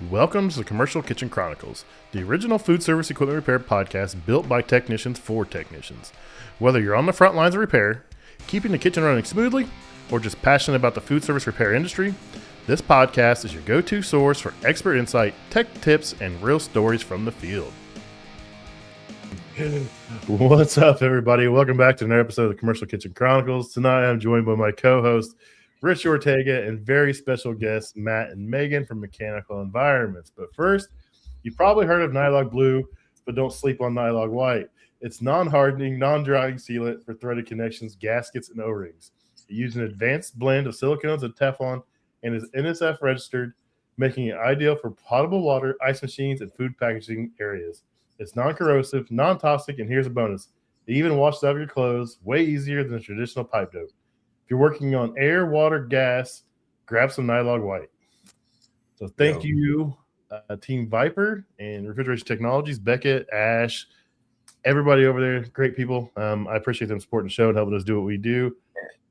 Welcome to the Commercial Kitchen Chronicles, the original food service equipment repair podcast built by technicians for technicians. Whether you're on the front lines of repair, keeping the kitchen running smoothly, or just passionate about the food service repair industry, this podcast is your go-to source for expert insight, tech tips, and real stories from the field. What's up, everybody? Welcome back to another episode of the Commercial Kitchen Chronicles. Tonight, I'm joined by my co-host, Rich Ortega, and very special guests, Matt and Megan from Mechanical Environments. But first, you've probably heard of Nylog Blue, but don't sleep on Nylog White. It's non-hardening, non-drying sealant for threaded connections, gaskets, and O-rings. It uses an advanced blend of silicones and Teflon and is NSF registered, making it ideal for potable water, ice machines, and food packaging areas. It's non-corrosive, non-toxic, and here's a bonus. It even washes out your clothes way easier than a traditional pipe dope. If you're working on air, water, gas, grab some Nylog White. So thank you, Team Viper and Refrigeration Technologies, Beckett, Ash, everybody over there, great people. I appreciate them supporting the show and helping us do what we do.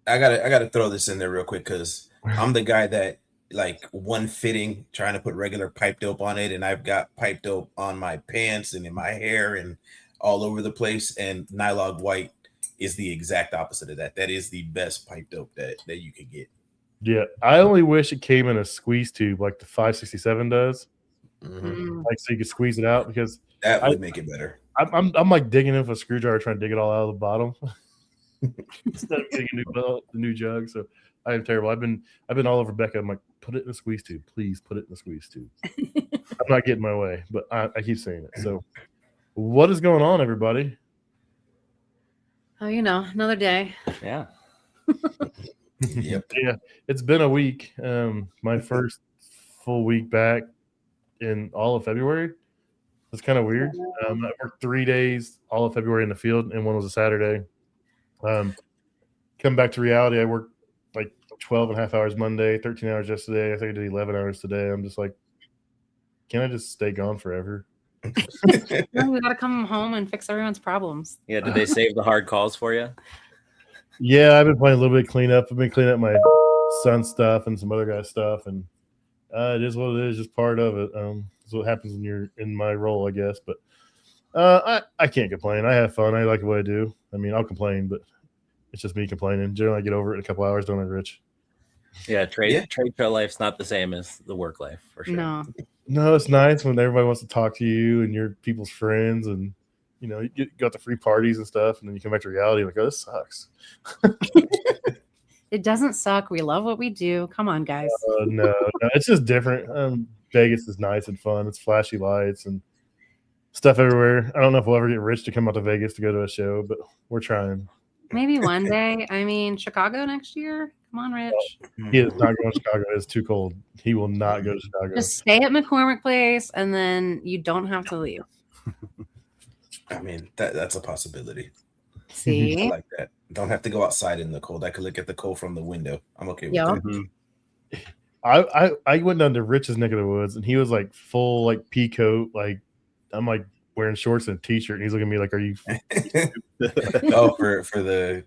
I gotta throw this in there real quick because I'm the guy that like one fitting trying to put regular pipe dope on it, and I've got pipe dope on my pants and in my hair and all over the place. And Nylog White is the exact opposite of that. That is the best pipe dope that you can get. Yeah, I only wish it came in a squeeze tube like the 567 does, like so you could squeeze it out, because that would make it better. I'm like digging in with a screwdriver trying to dig it all out of the bottom instead of getting a new jug. So I am terrible. I've been all over Becca. I'm like, put it in a squeeze tube, please. Put it in a squeeze tube. I'm not getting my way, but I keep saying it. So, what is going on, everybody? Oh, another day. Yeah. Yep. Yeah, it's been a week. My first full week back in all of February. It's kind of weird. I worked 3 days all of February in the field, and one was a Saturday. Come back to reality, I worked like 12 and a half hours Monday, 13 hours yesterday. I think I did 11 hours today. I'm just like, can I just stay gone forever? We gotta come home and fix everyone's problems. Yeah, did they save the hard calls for you? Yeah, I've been playing a little bit of cleanup. I've been cleaning up my son's stuff and some other guy's stuff, and it is what it is, just part of it. It's what happens when you're in my role, I guess. But I can't complain. I have fun. I like what I do. I mean, I'll complain, but it's just me complaining. Generally, I get over it in a couple hours, don't I, Rich? Yeah, trade show life's not the same as the work life, for sure. No, it's nice when everybody wants to talk to you and you're people's friends, and you got the free parties and stuff, and then you come back to reality like, oh, this sucks. It doesn't suck. We love what we do. Come on, guys. No, it's just different. Vegas is nice and fun. It's flashy lights and stuff everywhere. I don't know if we'll ever get Rich to come out to Vegas to go to a show, but we're trying. Maybe one day. I mean, Chicago next year. Come on, Rich. He is not going to Chicago. It's too cold. He will not go to Chicago. Just stay at McCormick Place, and then you don't have to leave. I mean, that's a possibility. See? I like that. Don't have to go outside in the cold. I could look at the cold from the window. I'm okay with that. I went down to Rich's neck of the woods, and he was like full like pea coat. Like I'm like wearing shorts and a t-shirt, and he's looking at me like, "Are you?" Oh, for the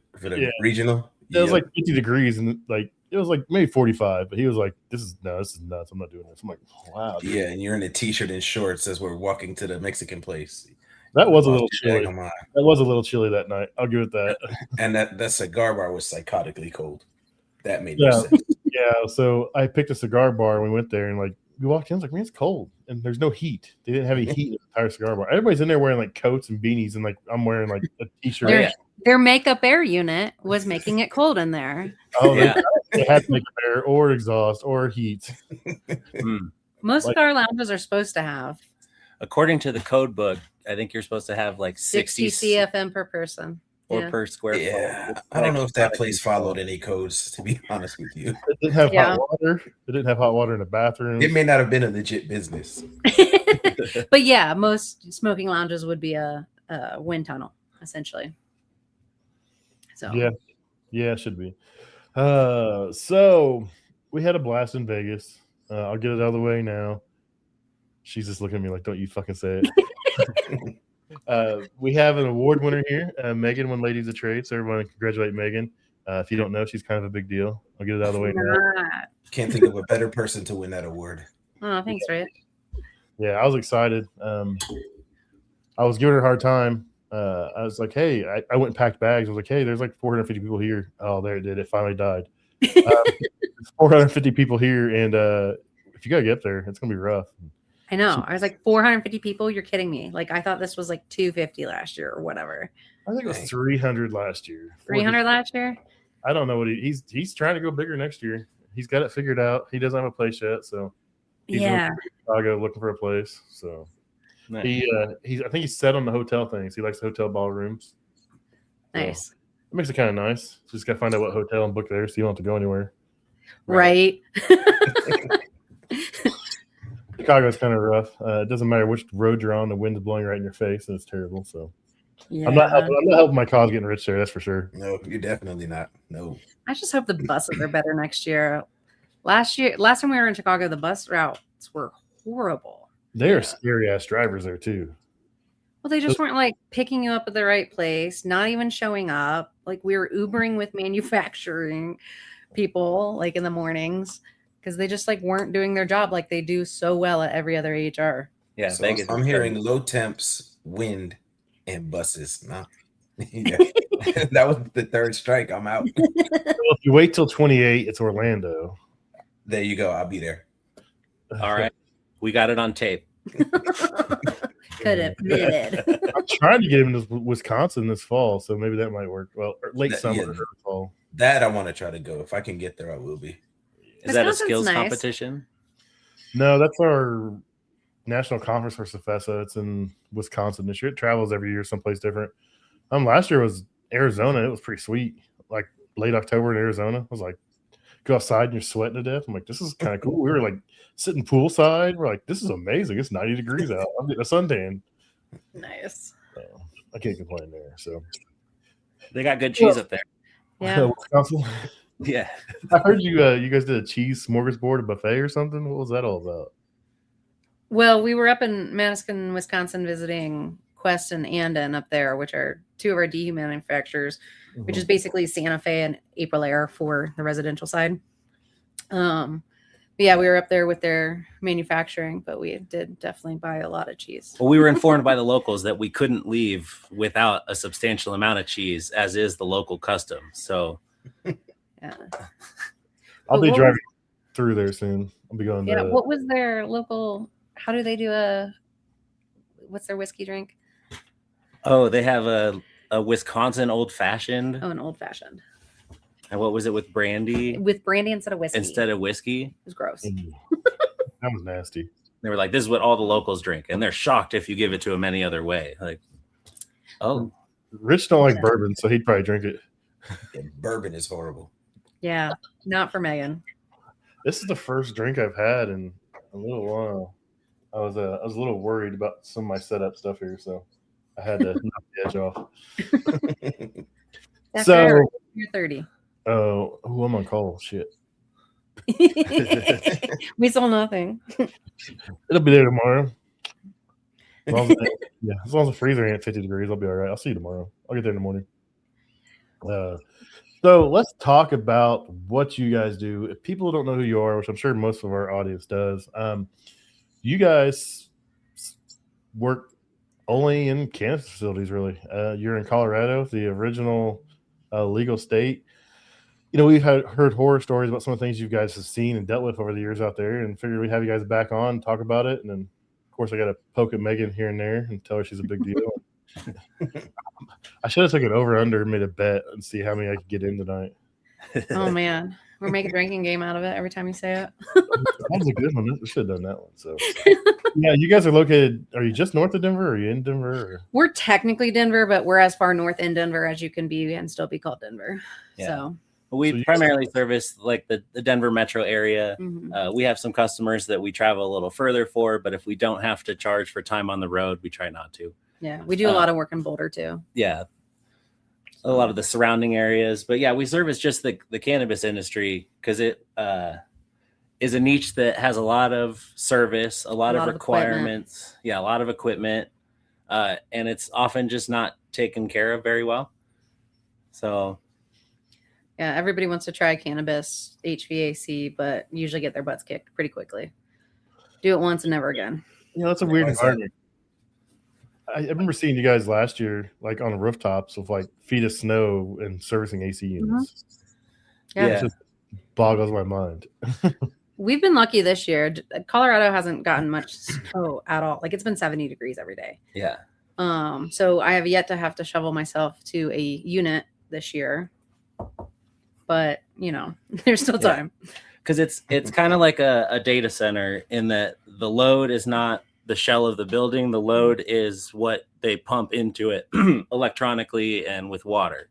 regional. It was like 50 degrees, and like it was like maybe 45, but he was like, "This is nuts. I'm not doing this." I'm like, "Wow." Dude. Yeah, and you're in a t-shirt and shorts as we're walking to the Mexican place. That was a little chilly. That was a little chilly that night. I'll give it that. And that cigar bar was psychotically cold. That made no sense. Yeah, so I picked a cigar bar and we went there, and like we walked in, I was like, man, it's cold, and there's no heat. They didn't have any heat in the entire cigar bar. Everybody's in there wearing like coats and beanies, and like I'm wearing like a t-shirt. Their makeup air unit was making it cold in there. Oh, yeah. They had to make air or exhaust or heat. Most of our lounges are supposed to have. According to the code book, I think you're supposed to have like 60 CFM per person. Or per square foot. Yeah, I don't know if that place followed any codes, to be honest with you. It didn't have hot water. It didn't have hot water in the bathroom. It may not have been a legit business. But yeah, most smoking lounges would be a wind tunnel, essentially. So yeah, it should be. So we had a blast in Vegas. I'll get it out of the way now. She's just looking at me like, don't you fucking say it. We have an award winner here. Megan won Ladies of Trade, so everyone congratulate Megan. If you don't know, she's kind of a big deal. I'll get it out of the way now. Can't think of a better person to win that award. Oh, thanks, Rich. Yeah, I was excited. I was giving her a hard time. I was like, hey, I went and packed bags. I was like, hey, there's like 450 people here. Oh, there it did. It finally died. There's 450 people here, and if you gotta get up there, it's gonna be rough. I know. I was like 450 people. You're kidding me. Like I thought this was like 250 last year or whatever. I think it was 300 last year. 300 last year. I don't know what he's trying to go bigger next year. He's got it figured out. He doesn't have a place yet, so he's Yeah. in Chicago looking for a place. So Nice. I think he's set on the hotel things. He likes hotel ballrooms. Nice. So it makes it kind of nice. Just gotta find out what hotel and book there, so you don't have to go anywhere. Right. Chicago's kind of rough. It doesn't matter which road you're on; the wind's blowing right in your face, and it's terrible. So Yeah. I'm not helping my cause getting rich there. That's for sure. No, you're definitely not. No. I just hope the buses are better next year. Last time we were in Chicago, the bus routes were horrible. They are scary ass drivers there too. Well, they just weren't like picking you up at the right place, not even showing up. Like we were Ubering with manufacturing people like in the mornings because they just like weren't doing their job like they do so well at every other HR. Yeah, So Vegas. I'm hearing low temps, wind, and buses. No. Yeah. That was the third strike. I'm out. Well, if you wait till 28, it's Orlando. There you go. I'll be there. All right, we got it on tape. Could have admitted. I'm trying to get him to Wisconsin this fall, so maybe that might work. Well, late summer yeah. or fall. That I want to try to go. If I can get there, I will be. Is that a Wisconsin's skills nice. competition? No, that's our national conference for Cefesa. It's in Wisconsin this year. It travels every year someplace different. Last year was Arizona. It was pretty sweet. Like late October in Arizona. I was like, go outside and you're sweating to death. I'm like, this is kind of cool. We were like sitting poolside. We're like, this is amazing. It's 90 degrees out. I'm getting a suntan. Nice. So I can't complain there. So They got good cheese up there. Yeah. Wisconsin. Yeah. I heard you guys did a cheese smorgasbord, a buffet or something. What was that all about? Well, we were up in Madison, Wisconsin, visiting Quest and Andon up there, which are two of our dehu manufacturers, which is basically Santa Fe and April Air for the residential side. But yeah, we were up there with their manufacturing, but we did definitely buy a lot of cheese. Well, we were informed by the locals that we couldn't leave without a substantial amount of cheese, as is the local custom. So Yeah. I'll But be what driving through there soon. I'll be going Yeah. to What was their local? How do they do what's their whiskey drink? they have a Wisconsin old fashioned. Oh, an old fashioned And what was it with brandy with brandy instead of whiskey. whiskey? It was gross. that was nasty. They were like, this is what all the locals drink. And they're shocked if you give it to them any other way. Like, oh, Rich don't like bourbon, so he'd probably drink it. Yeah, bourbon is horrible. Yeah, not for Megan. This is the first drink I've had in a little while. I was a little worried about some of my setup stuff here, so I had to knock the edge off. After you're 30. Oh, I'm on call. Shit. We saw nothing. It'll be there tomorrow. As long as the freezer ain't at 50 degrees, I'll be all right. I'll see you tomorrow. I'll get there in the morning. So let's talk about what you guys do. If people don't know who you are, which I'm sure most of our audience does, you guys work only in cannabis facilities, really. You're in Colorado, the original legal state. You know, we've heard horror stories about some of the things you guys have seen and dealt with over the years out there, and figured we'd have you guys back on, talk about it. And then, of course, I got to poke at Megan here and there and tell her she's a big deal. I should have took it over under and made a bet and see how many I could get in tonight. Oh man, we're making a drinking game out of it every time you say it. That was a good one. We should have done that one. So, yeah, you guys are located. Are you just north of Denver? Or are you in Denver? Or? We're technically Denver, but we're as far north in Denver as you can be and still be called Denver. Yeah. So we primarily service like the Denver metro area. mhm. We have some customers that we travel a little further for, but if we don't have to charge for time on the road, we try not to. Yeah, we do a lot of work in Boulder too. Yeah. A lot of the surrounding areas. But yeah, we service just the cannabis industry because it is a niche that has a lot of service, a lot of requirements. Yeah, a lot of equipment. And it's often just not taken care of very well. So Yeah, everybody wants to try cannabis, HVAC, but usually get their butts kicked pretty quickly. Do it once and never again. Yeah, that's a weird Why is that? environment. I remember seeing you guys last year, like on rooftops with like feet of snow and servicing AC units. Yeah. It just boggles my mind. We've been lucky this year. Colorado hasn't gotten much snow at all. Like it's been 70 degrees every day. Yeah. So I have yet to have to shovel myself to a unit this year. But, you know, there's still time. Because it's kind of like a data center in that the load is not the shell of the building. The load is what they pump into it electronically and with water.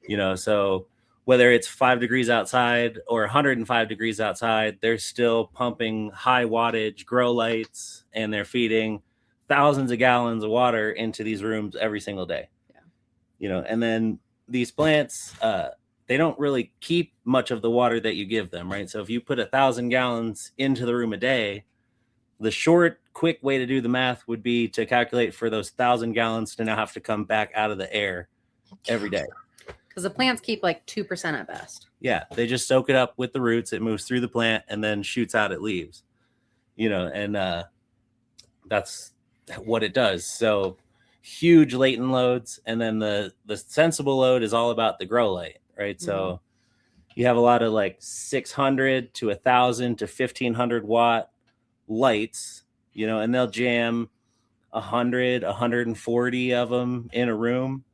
You know, so whether it's 5 degrees outside or 105 degrees outside, they're still pumping high wattage grow lights, and they're feeding thousands of gallons of water into these rooms every single day. Yeah. You know, and then these plants, they don't really keep much of the water that you give them, right? So if you put 1,000 gallons into the room a day, the short, quick way to do the math would be to calculate for those 1,000 gallons to now have to come back out of the air every day. Because the plants keep like 2% at best. Yeah, they just soak it up with the roots. It moves through the plant and then shoots out at leaves. You know, and that's what it does. So huge latent loads, and then the sensible load is all about the grow light, right? Mm-hmm. So you have a lot of like 600 to 1,000 to 1,500 watt lights, you know, and they'll jam 100, 140 of them in a room.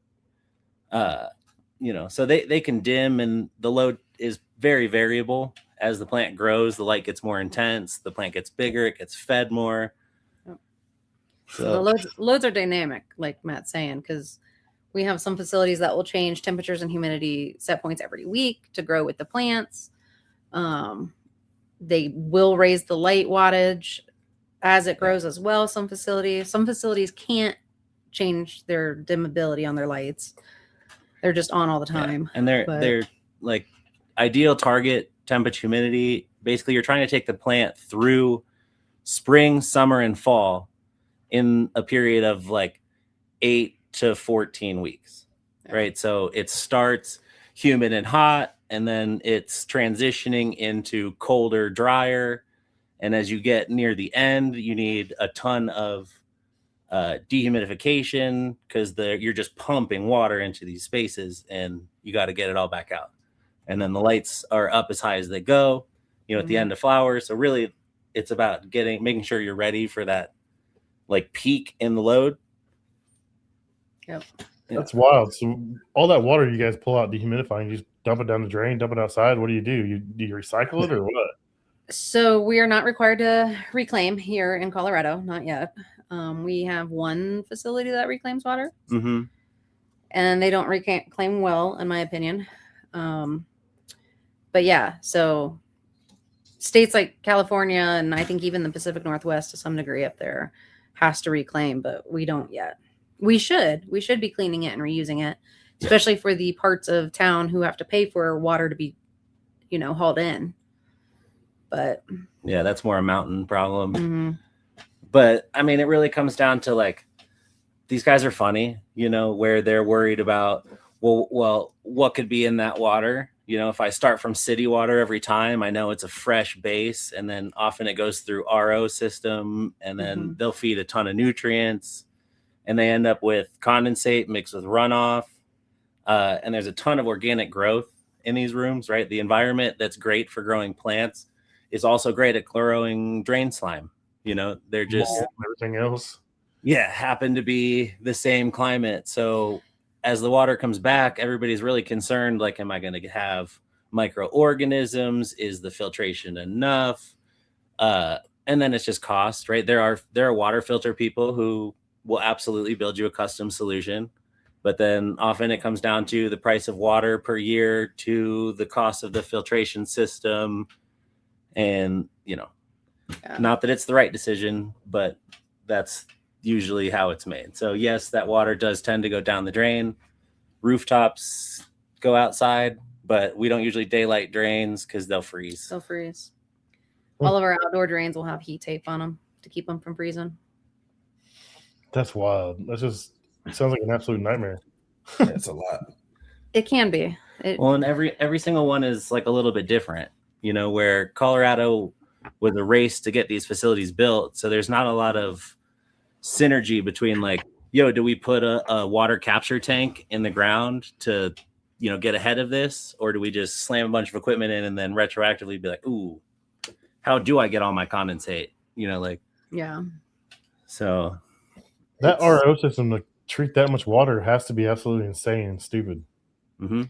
You know, so they can dim, and the load is very variable. As the plant grows, the light gets more intense, the plant gets bigger, it gets fed more. So the loads are dynamic, like Matt's saying, because we have some facilities that will change temperatures and humidity set points every week to grow with the plants. They will raise the light wattage as it grows as well. Some facilities can't change their dimmability on their lights. They're just on all the time. Yeah. And they're like ideal target temperature humidity. Basically, you're trying to take the plant through spring, summer, and fall in a period of like 8 to 14 weeks, right? So it starts humid and hot, and then it's transitioning into colder, drier. And as you get near the end, you need a ton of dehumidification, because you're just pumping water into these spaces, and you got to get it all back out. And then the lights are up as high as they go, you know, at the end of flowers. So really, it's about making sure you're ready for that like peak in the load. Yep. That's wild. So all that water you guys pull out dehumidifying, you just dump it down the drain, dump it outside. What do? Do you recycle it or what? So we are not required to reclaim here in Colorado, not yet. We have one facility that reclaims water, and they don't reclaim well, in my opinion. But yeah, so states like California, and I think even the Pacific Northwest to some degree up there, has to reclaim, but we don't yet. We should be cleaning it and reusing it, especially for the parts of town who have to pay for water to be, you know, hauled in. But yeah, that's more a mountain problem. But I mean, it really comes down to like, these guys are funny, you know, where they're worried about, well, what could be in that water? You know, if I start from city water every time, I know it's a fresh base, and then often it goes through RO system, and then they'll feed a ton of nutrients, and they end up with condensate mixed with runoff. And there's a ton of organic growth in these rooms, right? The environment that's great for growing plants is also great at growing drain slime. You know, they're just everything else. Yeah, happen to be the same climate. So as the water comes back, everybody's really concerned, like, am I going to have microorganisms? Is the filtration enough? And then it's just cost, right? There are water filter people who will absolutely build you a custom solution, but then often it comes down to the price of water per year to the cost of the filtration system. And, you know, not that it's the right decision, but that's usually how it's made. So yes, that water does tend to go down the drain. Rooftops go outside, but we don't usually daylight drains because they'll freeze. All of our outdoor drains will have heat tape on them to keep them from freezing. That's wild. It sounds like an absolute nightmare. That's a lot. It can be. Well, and every single one is like a little bit different, you know, where Colorado with a race to get these facilities built. So there's not a lot of synergy between like, yo, do we put a water capture tank in the ground to, get ahead of this? Or do we just slam a bunch of equipment in and then retroactively be like, ooh, how do I get all my condensate? Yeah. So that RO system to treat that much water has to be absolutely insane and stupid. Mm-hmm.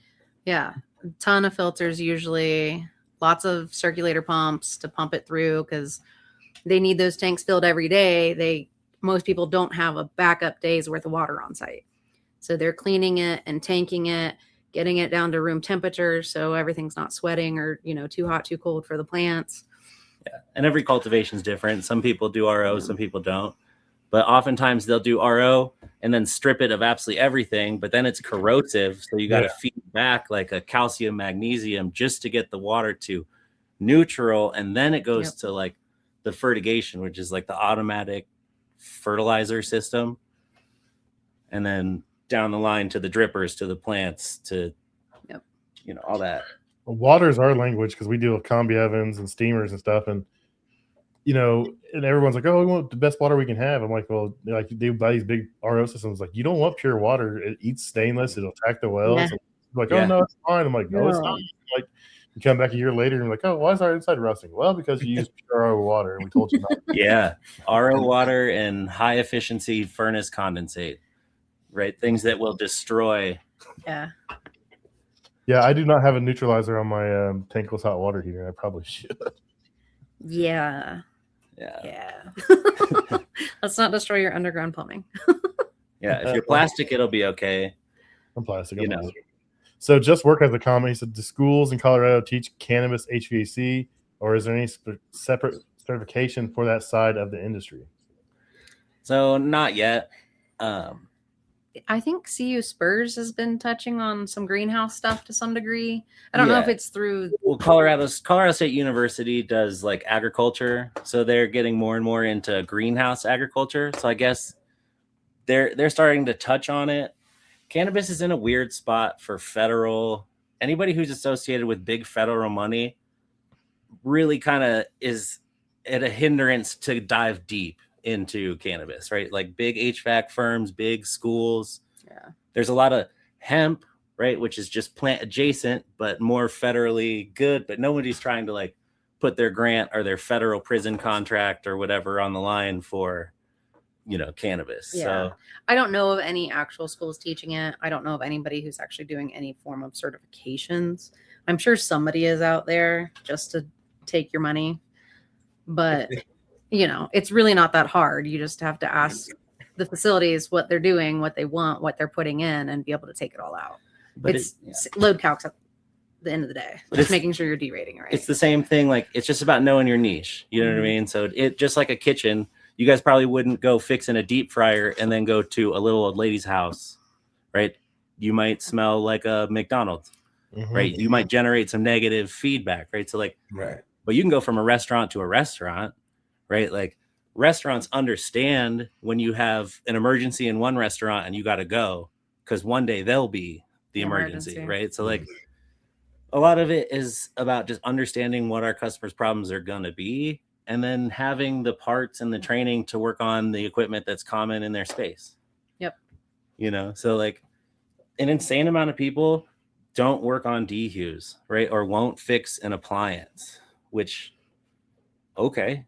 Yeah. A ton of filters, usually lots of circulator pumps to pump it through because they need those tanks filled every day. Most people don't have a backup day's worth of water on site. So they're cleaning it and tanking it, getting it down to room temperature so everything's not sweating or, too hot, too cold for the plants. Yeah. And every cultivation is different. Some people do RO, some people don't. But oftentimes they'll do RO and then strip it of absolutely everything, but then it's corrosive. So you got to feed back like a calcium, magnesium just to get the water to neutral. And then it goes to like the fertigation, which is like the automatic fertilizer system. And then down the line to the drippers, to the plants, to, all that. Water is our language because we deal with combi ovens and steamers and stuff. And, and everyone's like, oh, we want the best water we can have. I'm like, well, like they buy these big RO systems. Like, you don't want pure water. It eats stainless. It'll attack the wells. Yeah. So like, oh, no, it's fine. I'm like, no, it's not. Like, you come back a year later and you're like, oh, why is our inside rusting? Well, because you use pure RO water and we told you not. Yeah. RO water and high efficiency furnace condensate, right? Things that will destroy. Yeah. Yeah, I do not have a neutralizer on my tankless hot water heater. I probably should. Yeah. Let's not destroy your underground plumbing. Yeah, if you're plastic, it'll be okay. I'm plastic. So Just Work has a comment. He said, do schools in Colorado teach cannabis HVAC, or is there any separate certification for that side of the industry? So not yet. I think CU Spurs has been touching on some greenhouse stuff to some degree. I don't know if it's through. Well, Colorado State University does like agriculture, so they're getting more and more into greenhouse agriculture. So I guess they're starting to touch on it. Cannabis is in a weird spot for federal. Anybody who's associated with big federal money really kind of is at a hindrance to dive deep into cannabis, right? Like big HVAC firms, big schools. Yeah. There's a lot of hemp, right? Which is just plant adjacent, but more federally good. But nobody's trying to like put their grant or their federal prison contract or whatever on the line for, cannabis. Yeah. So I don't know of any actual schools teaching it. I don't know of anybody who's actually doing any form of certifications. I'm sure somebody is out there just to take your money, but it's really not that hard. You just have to ask the facilities what they're doing, what they want, what they're putting in, and be able to take it all out. But it's load calcs at the end of the day. Just making sure you're derating it right. It's the same thing. Like it's just about knowing your niche. You know what I mean? So it just like a kitchen, you guys probably wouldn't go fixing a deep fryer and then go to a little old lady's house, right? You might smell like a McDonald's, right? You might generate some negative feedback, right? So like, but you can go from a restaurant to a restaurant, right? Like restaurants understand when you have an emergency in one restaurant and you got to go because one day they'll be the emergency, right? So like a lot of it is about just understanding what our customers' problems are going to be and then having the parts and the training to work on the equipment that's common in their space. Yep. So like an insane amount of people don't work on dehues, right? Or won't fix an appliance, which okay,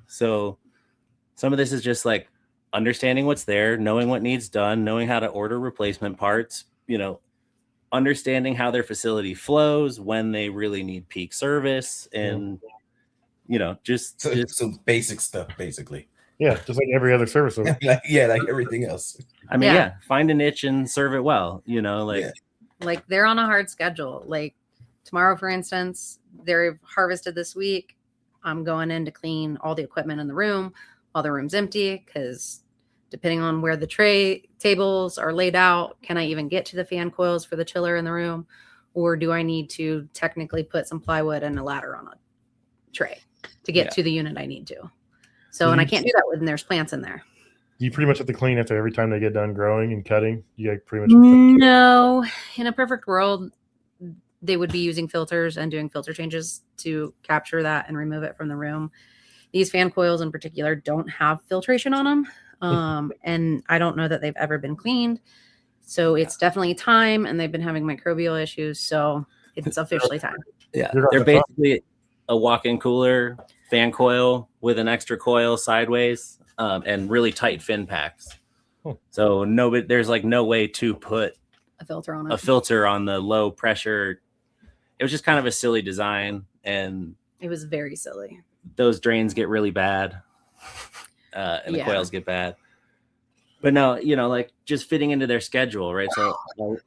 so some of this is just like understanding what's there, knowing what needs done, knowing how to order replacement parts, understanding how their facility flows, when they really need peak service, and just so basic stuff basically. Yeah, just like every other service. like everything else. I mean, find a niche and serve it well, like they're on a hard schedule. Like tomorrow, for instance, they're harvested this week. I'm going in to clean all the equipment in the room while the room's empty because depending on where the tray tables are laid out, can I even get to the fan coils for the chiller in the room? Or do I need to technically put some plywood and a ladder on a tray to get to the unit I need to? So, and I can't do that when there's plants in there. You pretty much have to clean after every time they get done growing and cutting. You pretty much no. In a perfect world, they would be using filters and doing filter changes to capture that and remove it from the room. These fan coils in particular don't have filtration on them. And I don't know that they've ever been cleaned. So it's definitely time, and they've been having microbial issues. So it's officially time. Yeah. They're basically a walk-in cooler fan coil with an extra coil sideways, and really tight fin packs. So there's like no way to put a filter on the low pressure. It was just kind of a silly design, and it was very silly. Those drains get really bad, and the coils get bad. But no, like just fitting into their schedule, right? So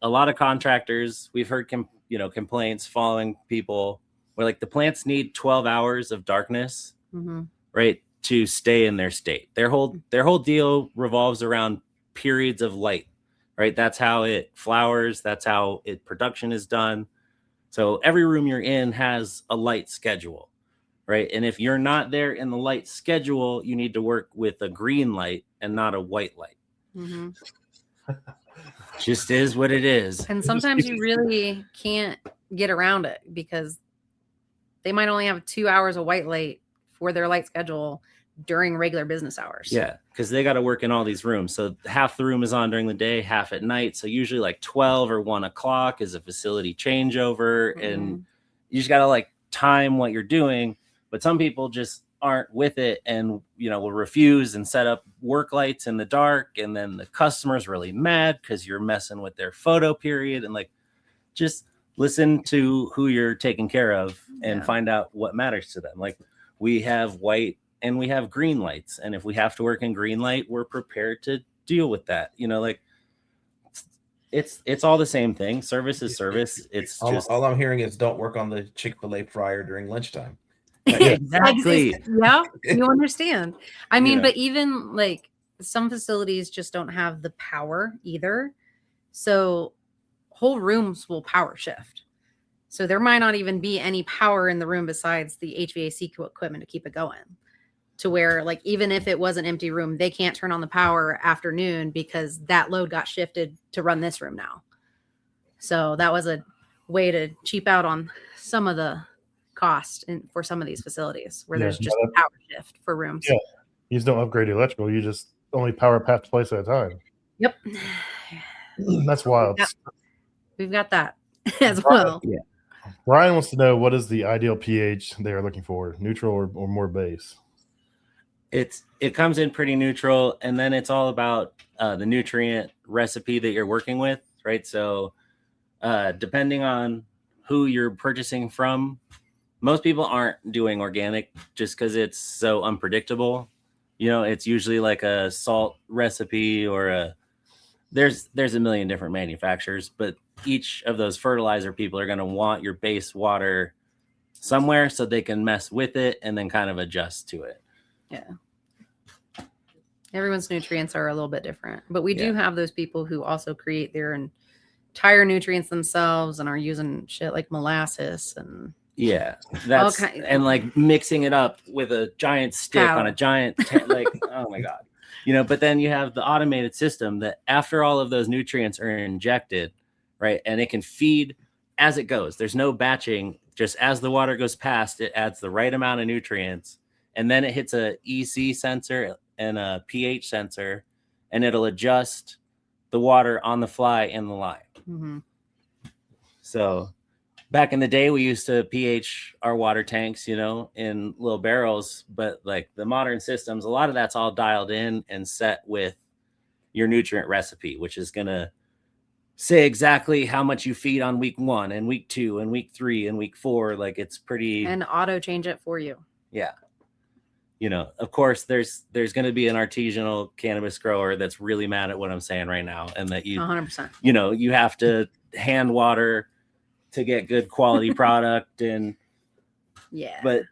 a lot of contractors, we've heard complaints following people where like the plants need 12 hours of darkness, right, to stay in their state. Their whole deal revolves around periods of light, right? That's how it flowers. That's how production is done. So every room you're in has a light schedule, right? And if you're not there in the light schedule, you need to work with a green light and not a white light. Just is what it is. And sometimes you really can't get around it because they might only have 2 hours of white light for their light schedule during regular business hours. Yeah, because they got to work in all these rooms. So half the room is on during the day, half at night. So usually like 12 or 1 o'clock is a facility changeover. And you just got to like time what you're doing. But some people just aren't with it and, will refuse and set up work lights in the dark. And then the customer's really mad because you're messing with their photo period. And like, just listen to who you're taking care of and find out what matters to them. Like we have white and we have green lights. And if we have to work in green light, we're prepared to deal with that. Like it's all the same thing. Service is service. It's all I'm hearing is don't work on the Chick-fil-A fryer during lunchtime. Exactly. Yeah, you understand. I mean, but even like some facilities just don't have the power either. So whole rooms will power shift. So there might not even be any power in the room besides the HVAC equipment to keep it going. To where like even if it was an empty room, they can't turn on the power after noon because that load got shifted to run this room now. So that was a way to cheap out on some of the cost for some of these facilities where there's just a power shift for rooms. Yeah, you just don't upgrade the electrical. You just only power half the place at a time. Yep. That's wild. We've got that as well. Yeah. Ryan wants to know, what is the ideal pH they are looking for, neutral or more base? It comes in pretty neutral, and then it's all about the nutrient recipe that you're working with, right? So depending on who you're purchasing from, most people aren't doing organic just because it's so unpredictable. It's usually like a salt recipe or there's a million different manufacturers, but each of those fertilizer people are going to want your base water somewhere so they can mess with it and then kind of adjust to it. Yeah. Everyone's nutrients are a little bit different, but we do have those people who also create their entire nutrients themselves and are using shit like molasses and that's and like mixing it up with a giant stick on a giant like oh my god, but then you have the automated system that after all of those nutrients are injected, right, and it can feed as it goes. There's no batching. Just as the water goes past, it adds the right amount of nutrients, and then it hits a EC sensor and a pH sensor, and it'll adjust the water on the fly in the line. So back in the day, we used to pH our water tanks, in little barrels, but like the modern systems, a lot of that's all dialed in and set with your nutrient recipe, which is going to say exactly how much you feed on week 1 and week 2 and week 3 and week 4. Like it's pretty. And auto change it for you. Yeah. Of course, there's going to be an artisanal cannabis grower that's really mad at what I'm saying right now. And that 100%. You have to hand water to get good quality product. And but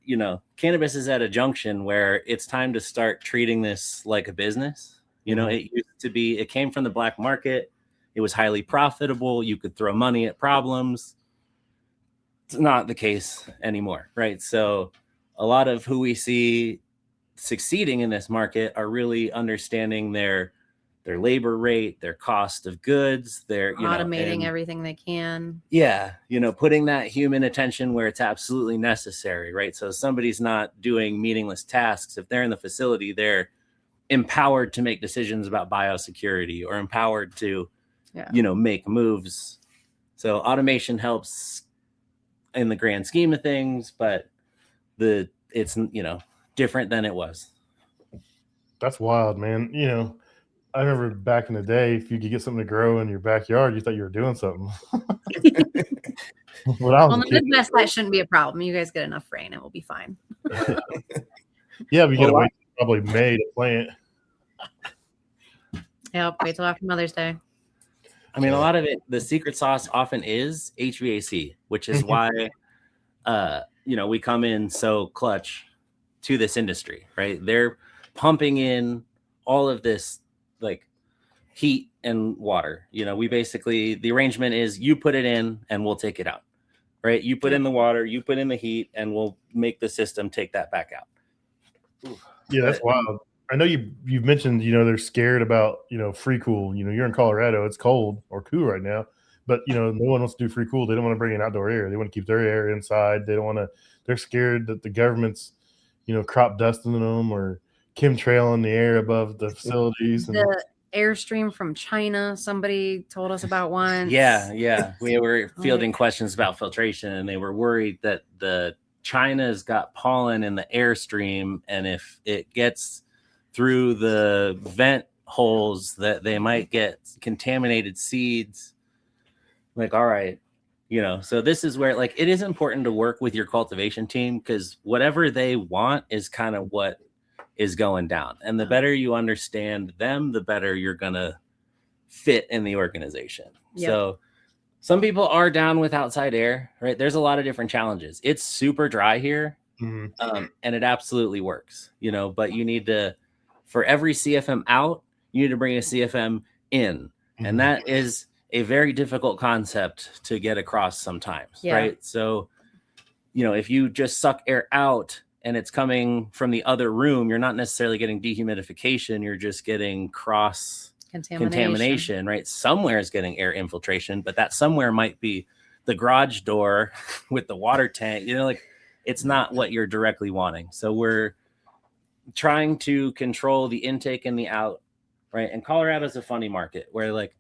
cannabis is at a junction where it's time to start treating this like a business. It used to be, it came from the black market. It was highly profitable. You could throw money at problems. It's not the case anymore, right? So a lot of who we see succeeding in this market are really understanding their their labor rate, their cost of goods, their automating everything they can. Yeah, putting that human attention where it's absolutely necessary, right? So somebody's not doing meaningless tasks. If they're in the facility, they're empowered to make decisions about biosecurity or empowered to, make moves. So automation helps in the grand scheme of things, but it's different than it was. That's wild, man. I remember back in the day, if you could get something to grow in your backyard, you thought you were doing something. Well, in the Midwest, that shouldn't be a problem. You guys get enough rain, it will be fine. Yeah, but you gotta wait probably May to plant. Yep, wait till after Mother's Day. I mean, a lot of it, the secret sauce often is HVAC, which is why, we come in so clutch to this industry, right? They're pumping in all of this like heat and water. We basically, the arrangement is you put it in and we'll take it out, right? You put in the water, you put in the heat, and we'll make the system take that back out. Yeah, that's wild. I know you've mentioned, they're scared about, free cool. You're in Colorado, it's cold or cool right now, but no one wants to do free cool. They don't want to bring in outdoor air. They want to keep their air inside. They don't want to, they're scared that the government's, crop dusting them or chemtrailing the air above the facilities. The airstream from China, somebody told us about once. Yeah. We were fielding questions about filtration, and they were worried that China's got pollen in the airstream, and if it gets through the vent holes, that they might get contaminated seeds. Like, all right, so this is where it is important to work with your cultivation team, because whatever they want is kind of what is going down. And the better you understand them, the better you're going to fit in the organization. Yep. So some people are down with outside air, right? There's a lot of different challenges. It's super dry here, and it absolutely works, but you need to, for every CFM out, you need to bring a CFM in. And that is a very difficult concept to get across sometimes, right? So, if you just suck air out and it's coming from the other room, you're not necessarily getting dehumidification. You're just getting cross contamination, right? Somewhere is getting air infiltration, but that somewhere might be the garage door with the water tank. It's not what you're directly wanting. So we're trying to control the intake and the out, right? And Colorado's a funny market where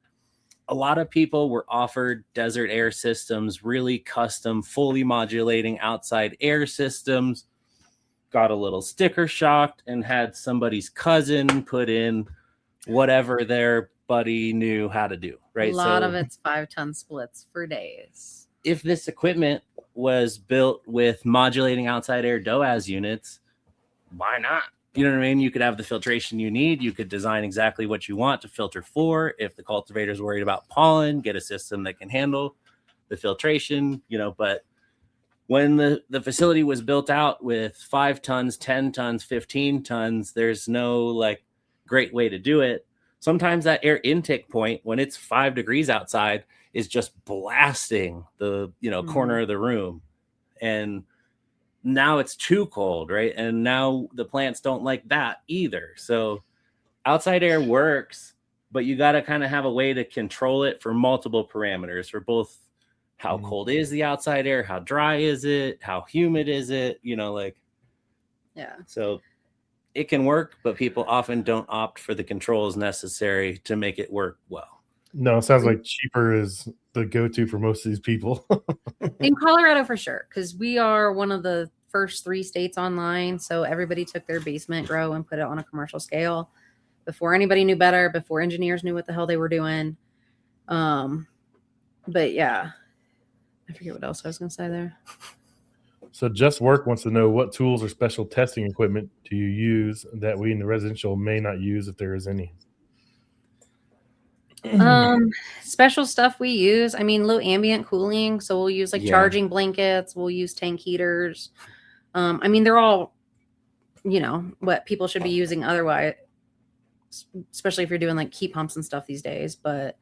a lot of people were offered desert air systems, really custom, fully modulating outside air systems, got a little sticker shocked and had somebody's cousin put in whatever their buddy knew how to do, right? A lot of it's 5-ton splits for days. If this equipment was built with modulating outside air DOAS units, why not? You know what I mean? You could have the filtration you need. You could design exactly what you want to filter for. If the cultivator's worried about pollen, get a system that can handle the filtration, but when the facility was built out with 5 tons, 10 tons, 15 tons, there's no great way to do it. Sometimes that air intake point, when it's 5 degrees outside, is just blasting the, corner of the room. And now it's too cold, right? And now the plants don't like that either. So outside air works, but you got to kind of have a way to control it for multiple parameters, for both how cold is the outside air, how dry is it, how humid is it, So it can work, but people often don't opt for the controls necessary to make it work well. No, it sounds like cheaper is the go-to for most of these people. In Colorado, for sure, because we are one of the first 3 states online. So everybody took their basement grow and put it on a commercial scale before anybody knew better, before engineers knew what the hell they were doing. But yeah, I forget what else I was going to say there. So Just Work wants to know, what tools or special testing equipment do you use that we in the residential may not use, if there is any? Special stuff we use, low ambient cooling. So we'll use charging blankets. We'll use tank heaters. They're all, what people should be using otherwise, especially if you're doing heat pumps and stuff these days. But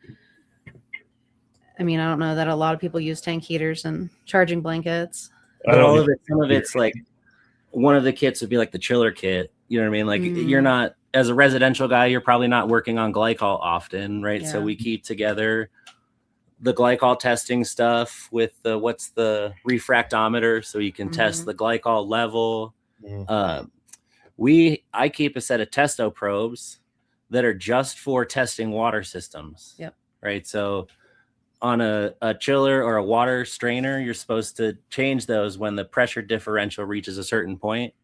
I don't know that a lot of people use tank heaters and charging blankets. But some of it's one of the kits would be the chiller kit. You know what I mean? You're not as a residential guy, you're probably not working on glycol often, right? Yeah. So we keep together the glycol testing stuff with what's the refractometer, so you can test the glycol level. I keep a set of testo probes that are just for testing water systems. Yep. Right. So on a chiller or a water strainer, you're supposed to change those when the pressure differential reaches a certain point.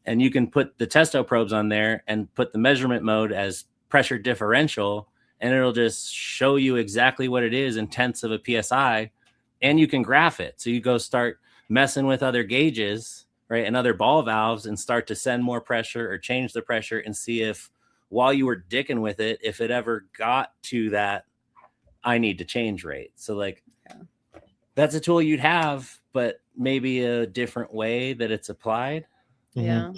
And you can put the testo probes on there and put the measurement mode as pressure differential, and it'll just show you exactly what it is in tenths of a PSI, and you can graph it. So you go start messing with other gauges, right, and other ball valves, and start to send more pressure or change the pressure and see if, while you were dicking with it, if it ever got to that I need to change rate. So like that's a tool you'd have, but maybe a different way that it's applied. Yeah.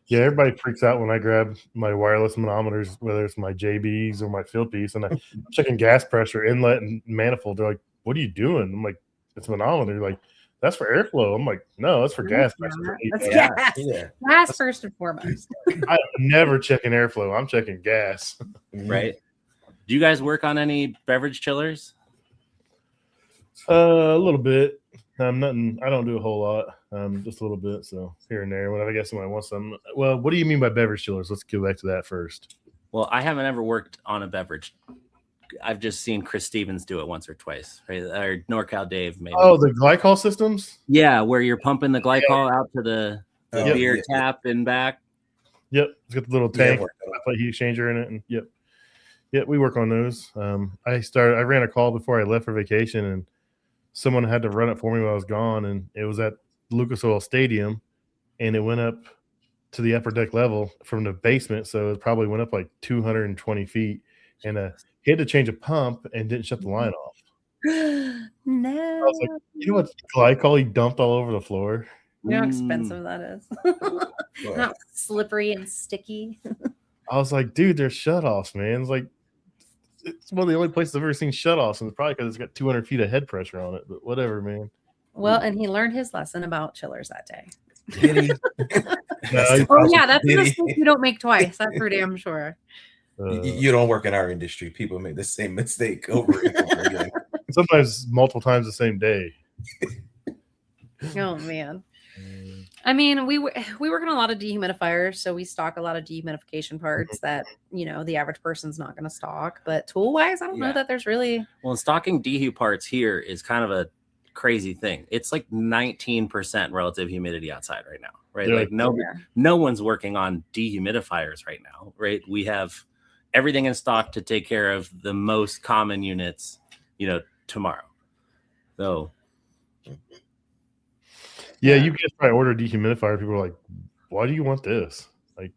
Yeah, everybody freaks out when I grab my wireless manometers, whether it's my JBs or my field piece, and I'm checking gas pressure, inlet, and manifold. They're like, "What are you doing?" I'm like, "It's a manometer." They're like, "That's for airflow." I'm like, "No, that's for gas pressure." That's gas. Gas first and foremost. I'm never checking airflow. I'm checking gas. Right. Do you guys work on any beverage chillers? A little bit. Nothing. I don't do a whole lot. Just a little bit. So here and there. Whenever I guess somebody wants some. Well, what do you mean by beverage chillers? Let's go back to that first. Well, I haven't ever worked on a beverage. I've just seen Chris Stevens do it once or twice, right? Or NorCal Dave, maybe. Oh, the glycol systems? Yeah, where you're pumping the glycol out to the beer tap and back. Yep, it's got the little tank, put heat exchanger in it, and yep, we work on those. I ran a call before I left for vacation, and someone had to run it for me while I was gone, and it was at Lucas Oil Stadium, and it went up to the upper deck level from the basement, so it probably went up like 220 feet, and he had to change a pump and didn't shut the line off. No. I was like, you know what glycol he dumped all over the floor? You know how expensive that is. Not slippery and sticky. I was like, dude, there's shutoffs, man. It's one of the only places I've ever seen shutoffs, and it's probably because it's got 200 feet of head pressure on it. But whatever, man. Well, and he learned his lesson about chillers that day. Did he? That's a mistake you don't make twice. That's for damn sure. You don't work in our industry. People make the same mistake over and over again. Sometimes multiple times the same day. Oh man. I mean, we work on a lot of dehumidifiers, so we stock a lot of dehumidification parts that, the average person's not going to stock. But tool wise, I don't know that there's really. Well, stocking dehu parts here is kind of a crazy thing. It's like 19% relative humidity outside right now, right? Yeah. Like no one's working on dehumidifiers right now, right? We have everything in stock to take care of the most common units, tomorrow. So. Yeah, you guys probably order a dehumidifier. People are like, why do you want this? Like,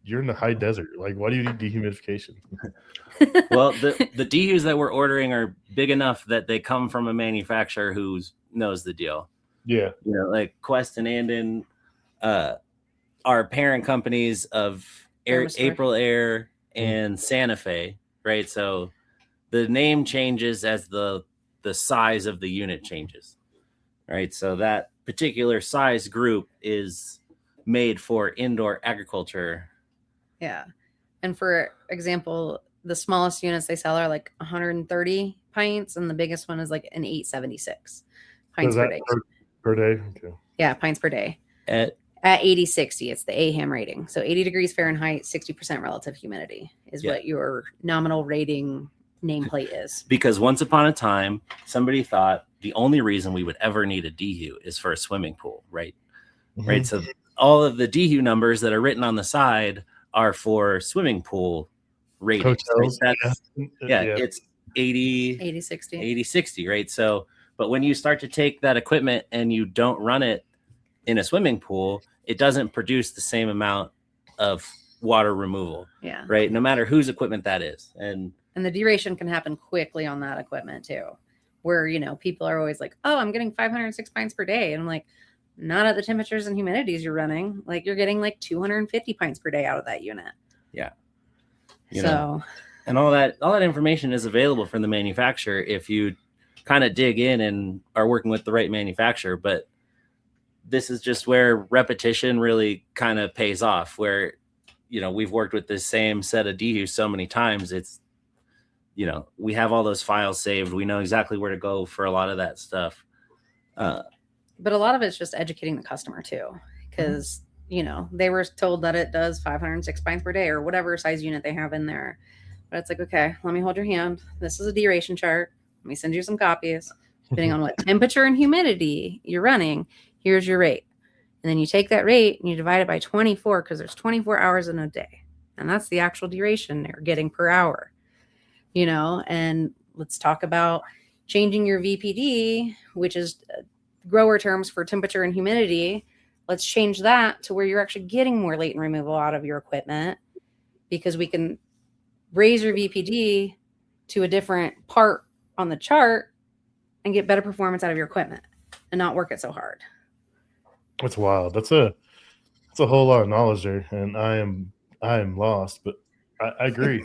you're in the high desert. Like, why do you need dehumidification? Well, the dehus that we're ordering are big enough that they come from a manufacturer who knows the deal. Yeah. Like Quest and Andon are parent companies of April Air and Santa Fe, right? So the name changes as the size of the unit changes, right? So that particular size group is made for indoor agriculture. Yeah. And for example, the smallest units they sell are like 130 pints, and the biggest one is like an 876 pints per day. Per day? Okay. Yeah, pints per day. At 80-60, it's the AHAM rating. So 80 degrees Fahrenheit, 60% relative humidity is what your nominal rating nameplate is. Because once upon a time, somebody thought the only reason we would ever need a dehu is for a swimming pool, right? Mm-hmm. Right. So all of the dehu numbers that are written on the side are for swimming pool ratings. Right? It's 80-60, right? So, but when you start to take that equipment and you don't run it in a swimming pool, it doesn't produce the same amount of water removal. Yeah. Right. No matter whose equipment that is. And the duration can happen quickly on that equipment too, where, people are always like, oh, I'm getting 506 pints per day. And I'm like, not at the temperatures and humidities you're running. Like you're getting like 250 pints per day out of that unit. Yeah. And all that information is available from the manufacturer if you kind of dig in and are working with the right manufacturer. But this is just where repetition really kind of pays off, where we've worked with this same set of dehus so many times. It's, we have all those files saved. We know exactly where to go for a lot of that stuff. But a lot of it's just educating the customer too, because they were told that it does 506 pints per day or whatever size unit they have in there. But it's like, okay, let me hold your hand. This is a duration chart. Let me send you some copies. Depending on what temperature and humidity you're running, here's your rate. And then you take that rate and you divide it by 24 because there's 24 hours in a day. And that's the actual duration they're getting per hour. And let's talk about changing your VPD, which is grower terms for temperature and humidity. Let's change that to where you're actually getting more latent removal out of your equipment, because we can raise your VPD to a different part on the chart and get better performance out of your equipment and not work it so hard. That's wild. That's a whole lot of knowledge there, and I am lost, but I agree.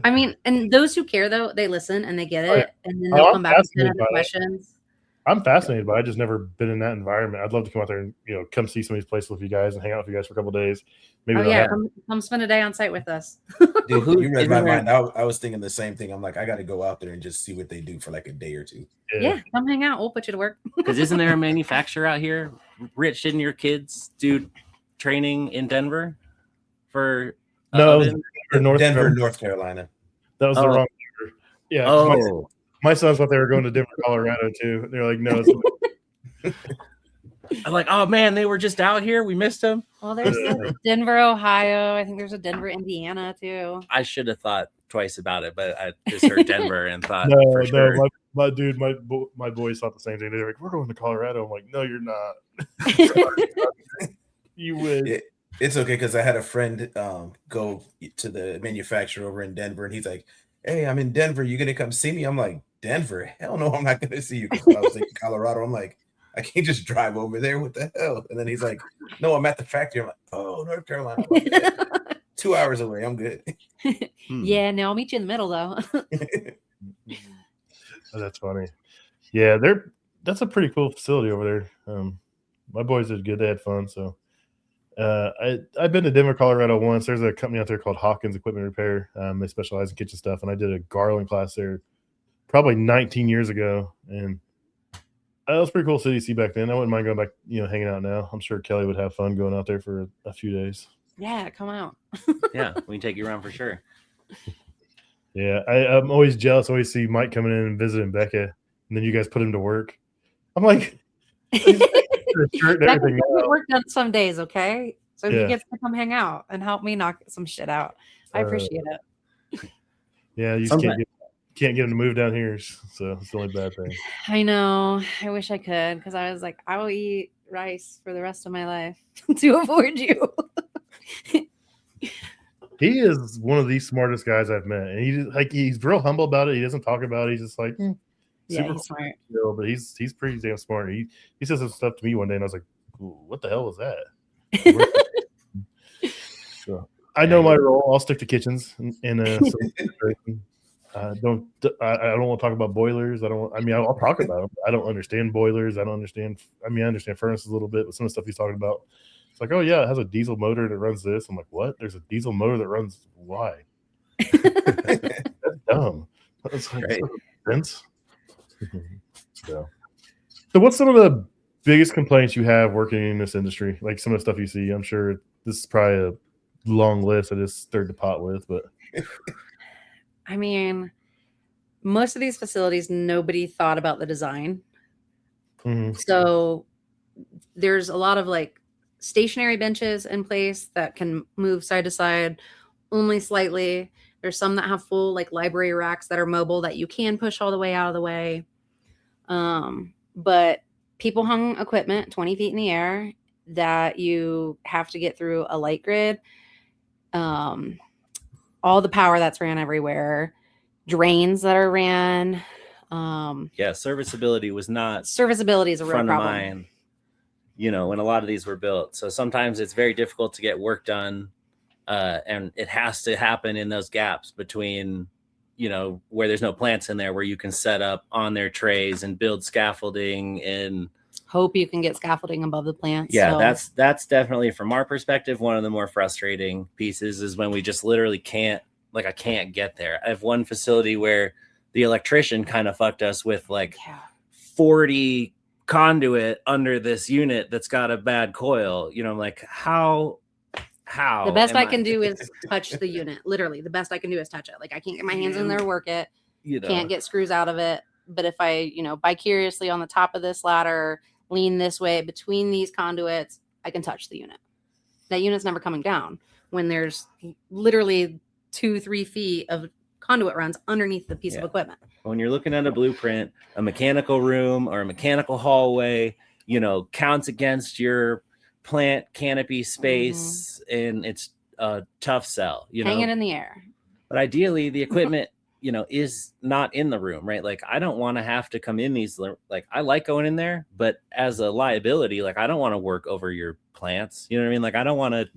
I mean, and those who care though, they listen and they get it, and then they'll come back and ask questions. I'm fascinated by it. I've just never been in that environment. I'd love to come out there and come see some of these places with you guys and hang out with you guys for a couple of days. Maybe come spend a day on site with us. Dude, you read my mind. I was thinking the same thing. I'm like, I got to go out there and just see what they do for like a day or two. Yeah, come hang out. We'll put you to work. Because isn't there a manufacturer out here? Rich, didn't your kids do training in Denver for? No, Denver, North Carolina. That was the wrong Denver. Yeah. Oh. My sons thought they were going to Denver, Colorado too. They're like, no. I'm like, oh man, they were just out here. We missed them. Well, there's Denver, Ohio. I think there's a Denver, Indiana too. I should have thought twice about it, but I just heard Denver and thought, no, my boys thought the same thing. They're like, we're going to Colorado. I'm like, no, you're not. You would. It's okay, because I had a friend go to the manufacturer over in Denver, and he's like, hey, I'm in Denver. You gonna come see me? I'm like, Denver? Hell no, I'm not gonna see you. I was thinking Colorado. I'm like, I can't just drive over there. What the hell? And then he's like, no, I'm at the factory. I'm like, oh, North Carolina. Like, 2 hours away. I'm good. Yeah, no, I'll meet you in the middle though. Oh, that's funny. Yeah, that's a pretty cool facility over there. My boys did good. They had fun. So I've been to Denver, Colorado once. There's a company out there called Hawkins Equipment Repair. They specialize in kitchen stuff, and I did a Garland class there probably 19 years ago, and that was pretty cool city to see back then. I wouldn't mind going back, hanging out now. I'm sure Kelly would have fun going out there for a few days. Yeah, come out. Yeah, we can take you around for sure. Yeah, I'm always jealous. I always see Mike coming in and visiting Becca, and then you guys put him to work. I'm like, shirt and everything. Work done some days, okay? So he gets to come hang out and help me knock some shit out. I appreciate it. Yeah, you just can't get him to move down here, so it's the only bad thing. I know. I wish I could, because I was like, I will eat rice for the rest of my life to afford you. He is one of the smartest guys I've met, and he's real humble about it. He doesn't talk about it. He's just like, yeah, he's smart. But he's pretty damn smart. He said some stuff to me one day, and I was like, what the hell was that? So I know my role. I'll stick to kitchens and I don't want to talk about boilers. I'll talk about them. I don't understand boilers. I understand furnaces a little bit, but some of the stuff he's talking about, it's like, oh yeah, it has a diesel motor that runs this. I'm like, what? There's a diesel motor that runs why? That's dumb. That's like sense. So what's some of the biggest complaints you have working in this industry? Like some of the stuff you see. I'm sure this is probably a long list I just stirred the pot with, but I mean, most of these facilities, nobody thought about the design. Mm-hmm. So there's a lot of like stationary benches in place that can move side to side only slightly. There's some that have full like library racks that are mobile that you can push all the way out of the way. But people hung equipment 20 feet in the air that you have to get through a light grid. All the power that's ran everywhere, drains that are ran. Serviceability was not. Serviceability is a real front problem. Of mind, when a lot of these were built. So sometimes it's very difficult to get work done, and it has to happen in those gaps between, where there's no plants in there, where you can set up on their trays and build scaffolding and hope you can get scaffolding above the plants. Yeah, so. that's definitely, from our perspective, one of the more frustrating pieces is when we just literally can't, like, I can't get there. I have one facility where the electrician kind of fucked us with like 40 conduit under this unit that's got a bad coil. You know, I'm like, how The best I can do is touch the unit. Literally, the best I can do is touch it. Like, I can't get my hands in there, work it. You know, Can't get screws out of it. But if I, vicariously on the top of this ladder, lean this way between these conduits, I can touch the unit. That unit's never coming down when there's literally 2-3 feet of conduit runs underneath the piece of equipment. When you're looking at a blueprint, a mechanical room or a mechanical hallway, counts against your plant canopy space, and it's a tough sell. Hang it in the air. But ideally, the equipment, is not in the room, right? Like, I don't want to have to come in these, like, I like going in there, but as a liability, like, I don't want to work over your plants. You know what I mean? Like, I don't want to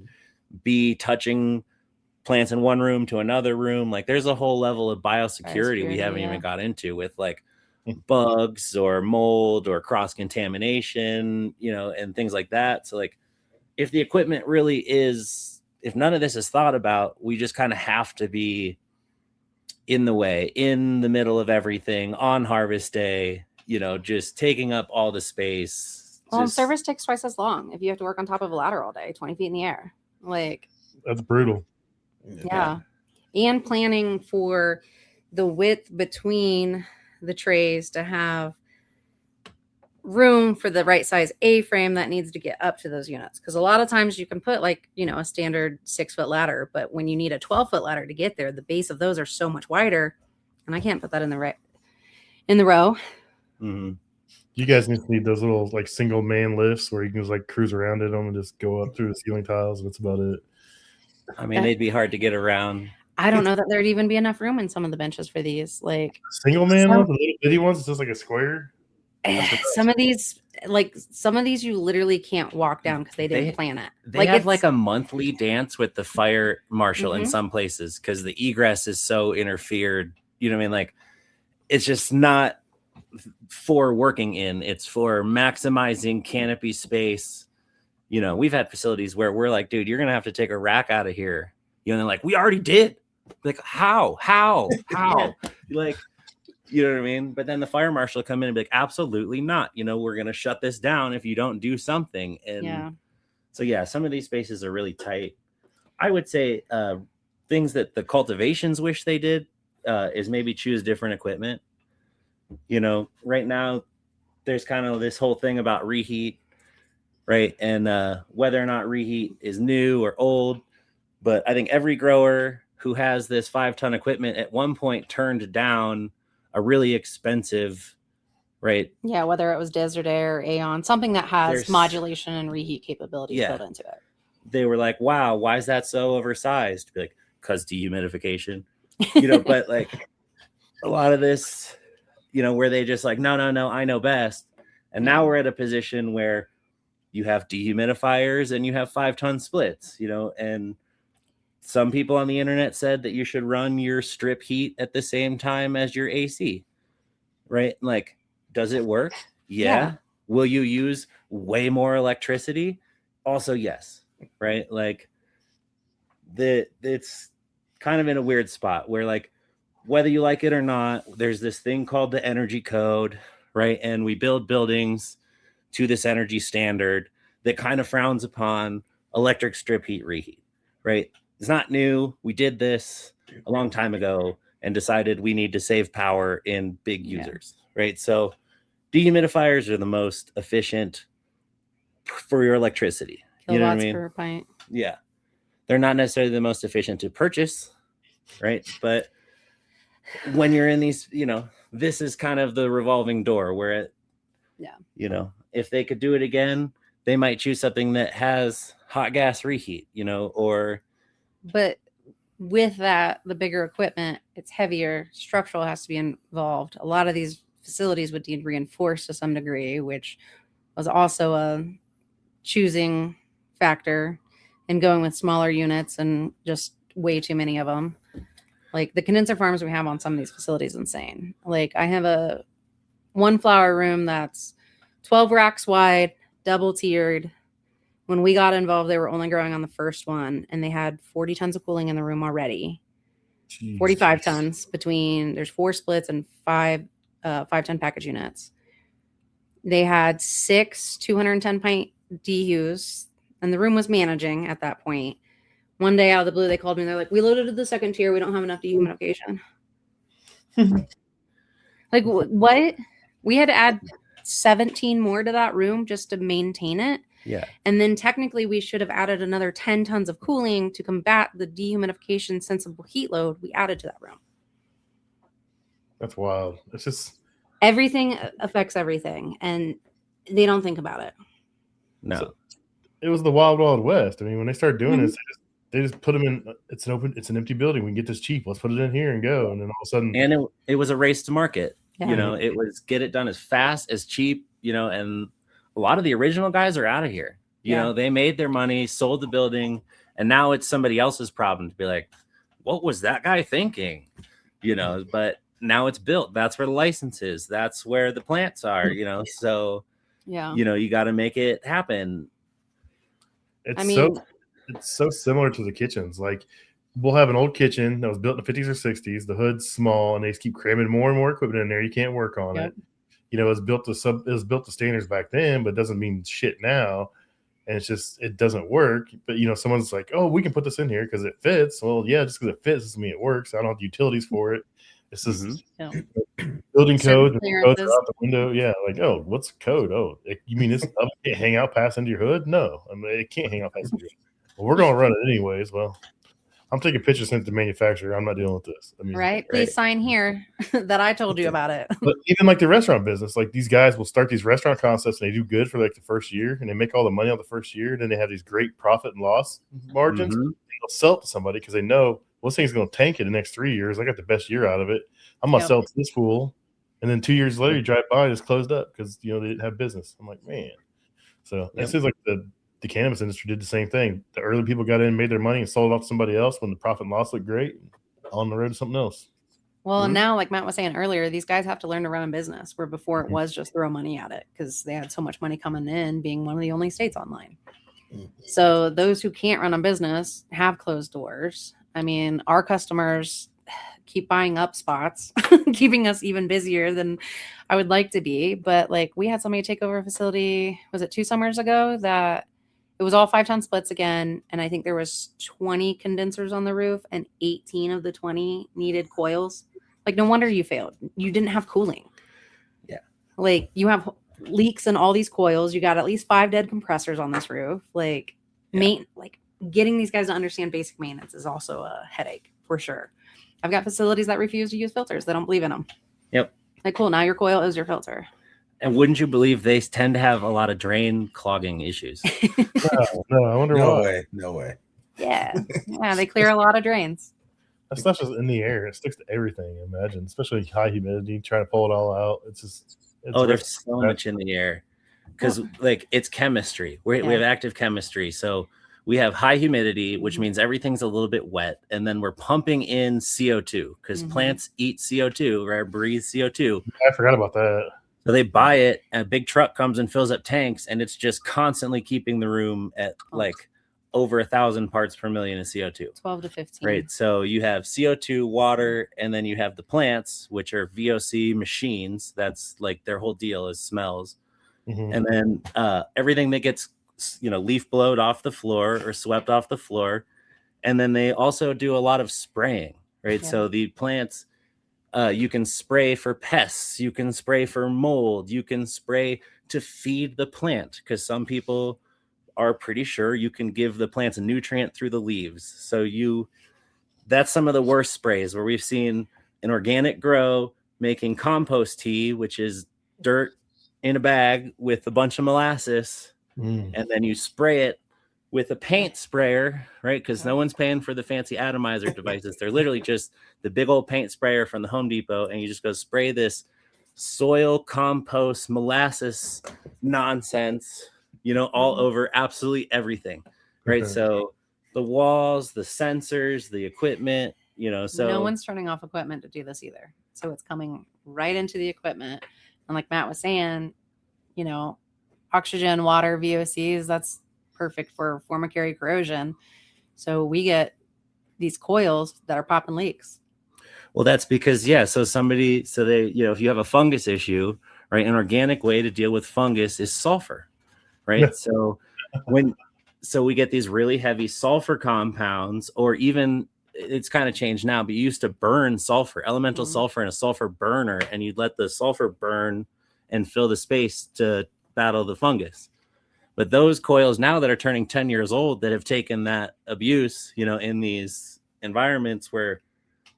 be touching plants in one room to another room. Like, there's a whole level of biosecurity we haven't even got into with like bugs or mold or cross contamination, and things like that. So like, if the equipment really is, if none of this is thought about, we just kind of have to be in the way, in the middle of everything on harvest day, just taking up all the space. Well, service takes twice as long if you have to work on top of a ladder all day, 20 feet in the air. Like, that's brutal. Yeah. And planning for the width between the trays to have room for the right size A-frame that needs to get up to those units. Because a lot of times you can put like, a standard 6-foot ladder, but when you need a 12-foot ladder to get there, the base of those are so much wider, and I can't put that in the row. Mm-hmm. You guys need those little like single man lifts where you can just like cruise around in them and just go up through the ceiling tiles. That's about it. I mean, they'd be hard to get around. I don't know that there'd even be enough room in some of the benches for these. Like single man ones, the little bitty ones, it's just like a square. Some of these you literally can't walk down because they didn't plan it. They have like a monthly dance with the fire marshal in some places because the egress is so interfered. You know what I mean? Like, it's just not for working in. It's for maximizing canopy space. We've had facilities where we're like, dude, you're gonna have to take a rack out of here. And they're like, we already did. Like, how? Like, you know what I mean? But then the fire marshal will come in and be like, absolutely not. We're going to shut this down if you don't do something. And so, some of these spaces are really tight. I would say things that the cultivations wish they did is maybe choose different equipment. Right now, there's kind of this whole thing about reheat, right? And whether or not reheat is new or old. But I think every grower who has this 5-ton equipment at one point turned down a really expensive, right? Yeah, whether it was Desert Air or Aeon, something that has modulation and reheat capabilities built into it. They were like, wow, why is that so oversized? Be like, because dehumidification, but like a lot of this, where they just like, no, I know best. And now we're at a position where you have dehumidifiers and you have 5-ton splits, and some people on the internet said that you should run your strip heat at the same time as your AC, right? Like, does it work? Yeah. Will you use way more electricity? Also, yes, right? Like, it's kind of in a weird spot where, like, whether you like it or not, there's this thing called the energy code, right? And we build buildings to this energy standard that kind of frowns upon electric strip heat reheat, right? It's not new. We did this a long time ago and decided we need to save power in big users, right? So dehumidifiers are the most efficient for your electricity. Kilowatts per pint. Yeah. They're not necessarily the most efficient to purchase, right? But when you're in these, this is kind of the revolving door where if they could do it again, they might choose something that has hot gas reheat, or... But with that, the bigger equipment, it's heavier. Structural has to be involved. A lot of these facilities would need reinforced to some degree, which was also a choosing factor in going with smaller units and just way too many of them. Like the condenser farms we have on some of these facilities, insane. Like I have a 1 flower room that's 12 racks wide, double tiered. When we got involved, they were only growing on the first one, and they had 40 tons of cooling in the room already. Jeez. 45 tons between, there's 4 splits and 5 5-ton package units. They had 6 210 pint dehus, and the room was managing at that point. One day out of the blue, they called me and they're like, we loaded to the second tier. We don't have enough dehumidification. Like, what? We had to add 17 more to that room just to maintain it. Yeah. And then technically we should have added another 10 tons of cooling to combat the dehumidification sensible heat load we added to that room. That's wild. It's just everything affects everything, and they don't think about it. No. So it was the wild, wild west. I mean, when they started doing this, they just put them in. It's an empty building. We can get this cheap. Let's put it in here and go. And then all of a sudden, and it was a race to market. Yeah. You know, it was get it done as fast, as cheap. You know, and a lot of the original guys are out of here. You know, they made their money, sold the building, and now it's somebody else's problem to be like, what was that guy thinking? You know, but now it's built. That's where the license is. That's where the plants are, you know. So, you know, you got to make it happen. It's so similar to the kitchens. Like, we'll have an old kitchen that was built in the 50s or 60s. The hood's small, and they just keep cramming more and more equipment in there. You can't work on it. You know, it was built to standards back then, but it doesn't mean shit now. And it's just, it doesn't work. But, you know, someone's like, oh, we can put this in here because it fits. Well, yeah, just because it fits doesn't mean it works. I don't have the utilities for it. It's just building code. Codes are out the window. Yeah, like, oh, what's code? Oh, you mean this oven can't hang out past into your hood? No, I mean, it can't hang out past into your hood. Well, we're going to run it anyways. Well, I'm taking pictures sent to the manufacturer. I'm not dealing with this. I mean, Please sign here that I told you about it. But even like the restaurant business, like these guys will start these restaurant concepts and they do good for like the first year and they make all the money on the first year. And then they have these great profit and loss margins. They'll sell it to somebody because they know, well, this thing's going to tank it the next 3 years. I got the best year out of it. I'm going to sell it to this fool. And then 2 years later, you drive by and it's closed up because, you know, they didn't have business. I'm like, man. So it seems like the cannabis industry did the same thing. The early people got in, made their money, and sold it off to somebody else when the profit and loss looked great. On the road to something else. Well, and now, like Matt was saying earlier, these guys have to learn to run a business where before it was just throw money at it because they had so much money coming in, being one of the only states online. So those who can't run a business have closed doors. I mean, our customers keep buying up spots, keeping us even busier than I would like to be. But like, we had somebody take over a facility, was it 2 summers ago, that it was all 5-ton splits again. And I think there was 20 condensers on the roof and 18 of the 20 needed coils. Like, no wonder you failed. You didn't have cooling. Yeah. Like, you have leaks in all these coils. You got at least 5 dead compressors on this roof. Like, getting these guys to understand basic maintenance is also a headache for sure. I've got facilities that refuse to use filters. They don't believe in them. Yep. Like, cool. Now your coil is your filter. And wouldn't you believe they tend to have a lot of drain clogging issues? No, I wonder why. No way. Yeah. They clear a lot of drains. That stuff's just in the air. It sticks to everything, imagine, especially high humidity, trying to pull it all out. It's there's so much in the air because like it's chemistry. We have active chemistry. So we have high humidity, which means everything's a little bit wet. And then we're pumping in CO2 because plants eat CO2, right? Breathe CO2. I forgot about that. So they buy it, and a big truck comes and fills up tanks, and it's just constantly keeping the room at like over 1,000 parts per million of CO2. 12 to 15. Right. So you have CO2, water, and then you have the plants, which are VOC machines. That's like their whole deal is smells. And then everything that gets, leaf blowed off the floor or swept off the floor. And then they also do a lot of spraying, right? Yeah. So the plants, you can spray for pests, you can spray for mold, you can spray to feed the plant because some people are pretty sure you can give the plants a nutrient through the leaves. So that's some of the worst sprays where we've seen an organic grow making compost tea, which is dirt in a bag with a bunch of molasses. And then you spray it with a paint sprayer, right? Because no one's paying for the fancy atomizer devices. They're literally just the big old paint sprayer from the Home Depot. And you just go spray this soil, compost, molasses nonsense, all over absolutely everything, right? Okay. So the walls, the sensors, the equipment, so no one's turning off equipment to do this either. So it's coming right into the equipment. And like Matt was saying, oxygen, water, VOCs. That's perfect for formicary corrosion. So we get these coils that are popping leaks. Well, that's because, so they, if you have a fungus issue, right, an organic way to deal with fungus is sulfur, right? Yeah. So we get these really heavy sulfur compounds, or even it's kind of changed now, but you used to burn sulfur, elemental sulfur in a sulfur burner, and you'd let the sulfur burn and fill the space to battle the fungus. But those coils now that are turning 10 years old that have taken that abuse, in these environments where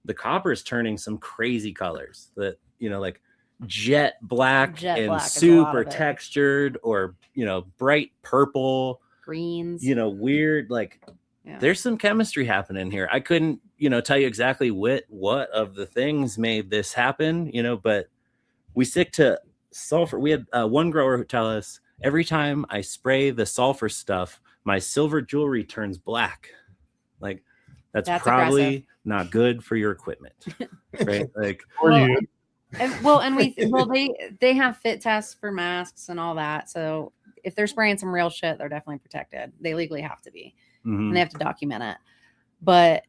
the copper is turning some crazy colors that, like jet black and super textured, or, bright purple, greens, weird, there's some chemistry happening here. I couldn't, tell you exactly what of the things made this happen, but we stick to sulfur. We had one grower who tell us, every time I spray the sulfur stuff, my silver jewelry turns black. That's probably aggressive. Not good for your equipment, right? They have fit tests for masks and all that. So if they're spraying some real shit, they're definitely protected. They legally have to be, and they have to document it. But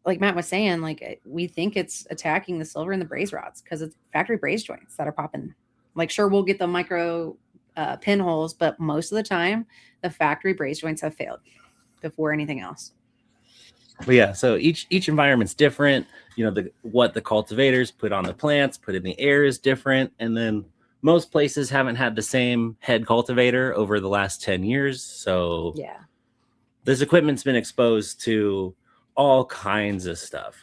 like Matt was saying, we think it's attacking the silver and the braze rods because it's factory braze joints that are popping. Sure, we'll get the micro pinholes, but most of the time, the factory braze joints have failed before anything else. But yeah, so each environment's different. What the cultivators put on the plants, put in the air is different. And then most places haven't had the same head cultivator over the last 10 years. So yeah, this equipment's been exposed to all kinds of stuff.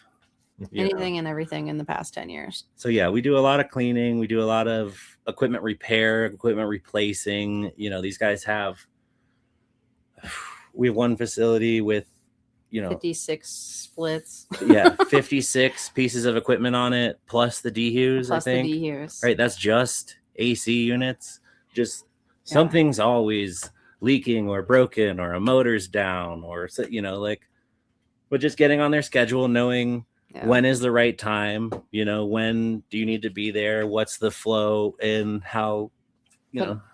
Anything and everything in the past 10 years. So yeah, we do a lot of cleaning. We do a lot of equipment repair, equipment replacing. These guys we have one facility with, 56 splits. 56 pieces of equipment on it, plus the dehus, I think. The dehus. Right, that's just AC units. Just something's always leaking or broken, or a motor's down, or but just getting on their schedule, knowing when is the right time, when do you need to be there, what's the flow, and how,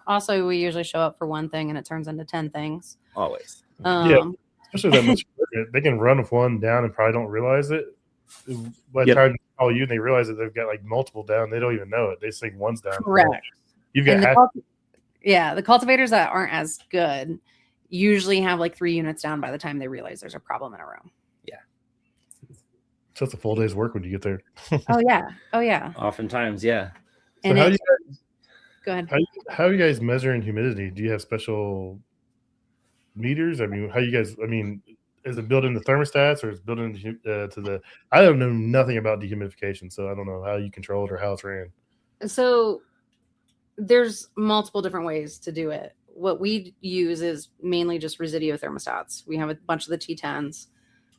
Also, we usually show up for one thing and it turns into 10 things. Always. Especially that much. They can run with one down and probably don't realize it. By the time they call you and they realize that they've got multiple down, they don't even know it. They just think one's down. Correct. You've got the cultivators that aren't as good usually have 3 units down by the time they realize there's a problem in a room. Yeah. So it's a full day's work when you get there. Oh yeah. Oftentimes, yeah. And so go ahead. How are you guys measuring humidity? Do you have special meters? I mean, is it built into thermostats, or is it built into to the? I don't know nothing about dehumidification, so I don't know how you control it or how it's ran. So there's multiple different ways to do it. What we use is mainly just Residio thermostats. We have a bunch of the T10s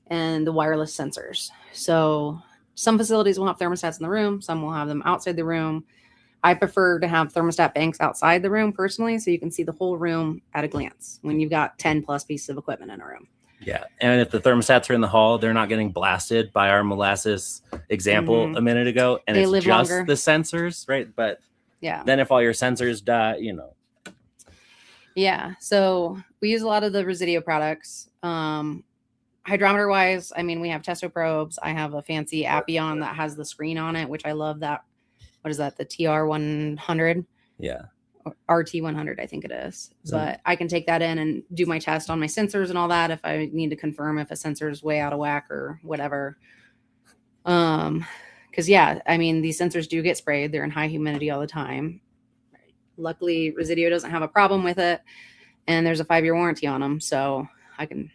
and the wireless sensors. So some facilities will have thermostats in the room, some will have them outside the room. I prefer to have thermostat banks outside the room personally, so you can see the whole room at a glance when you've got 10 plus pieces of equipment in a room. Yeah. And if the thermostats are in the hall, they're not getting blasted by our molasses example a minute ago. And it's just longer. The sensors, right? But then if all your sensors die, Yeah. So we use a lot of the Residio products. Hydrometer wise, we have Testo probes. I have a fancy Appion that has the screen on it, which I love that. What is that? The TR100? Yeah. RT100, I think it is. But I can take that in and do my test on my sensors and all that if I need to confirm if a sensor is way out of whack or whatever. Because these sensors do get sprayed. They're in high humidity all the time. Luckily, Residio doesn't have a problem with it, and there's a 5-year warranty on them, so I can,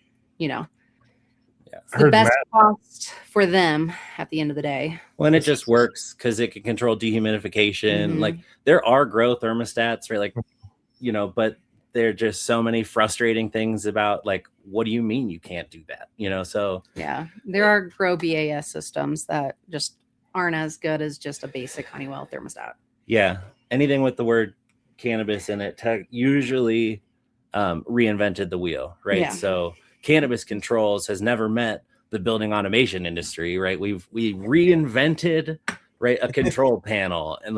it's the best cost for them at the end of the day. Well, and it just works because it can control dehumidification. There are grow thermostats, right? But there are just so many frustrating things about what do you mean you can't do that? So there are grow BAS systems that just aren't as good as just a basic Honeywell thermostat. Yeah, anything with the word cannabis in it usually reinvented the wheel, right? Yeah. So Cannabis controls has never met the building automation industry, right? We reinvented, right, a control panel, and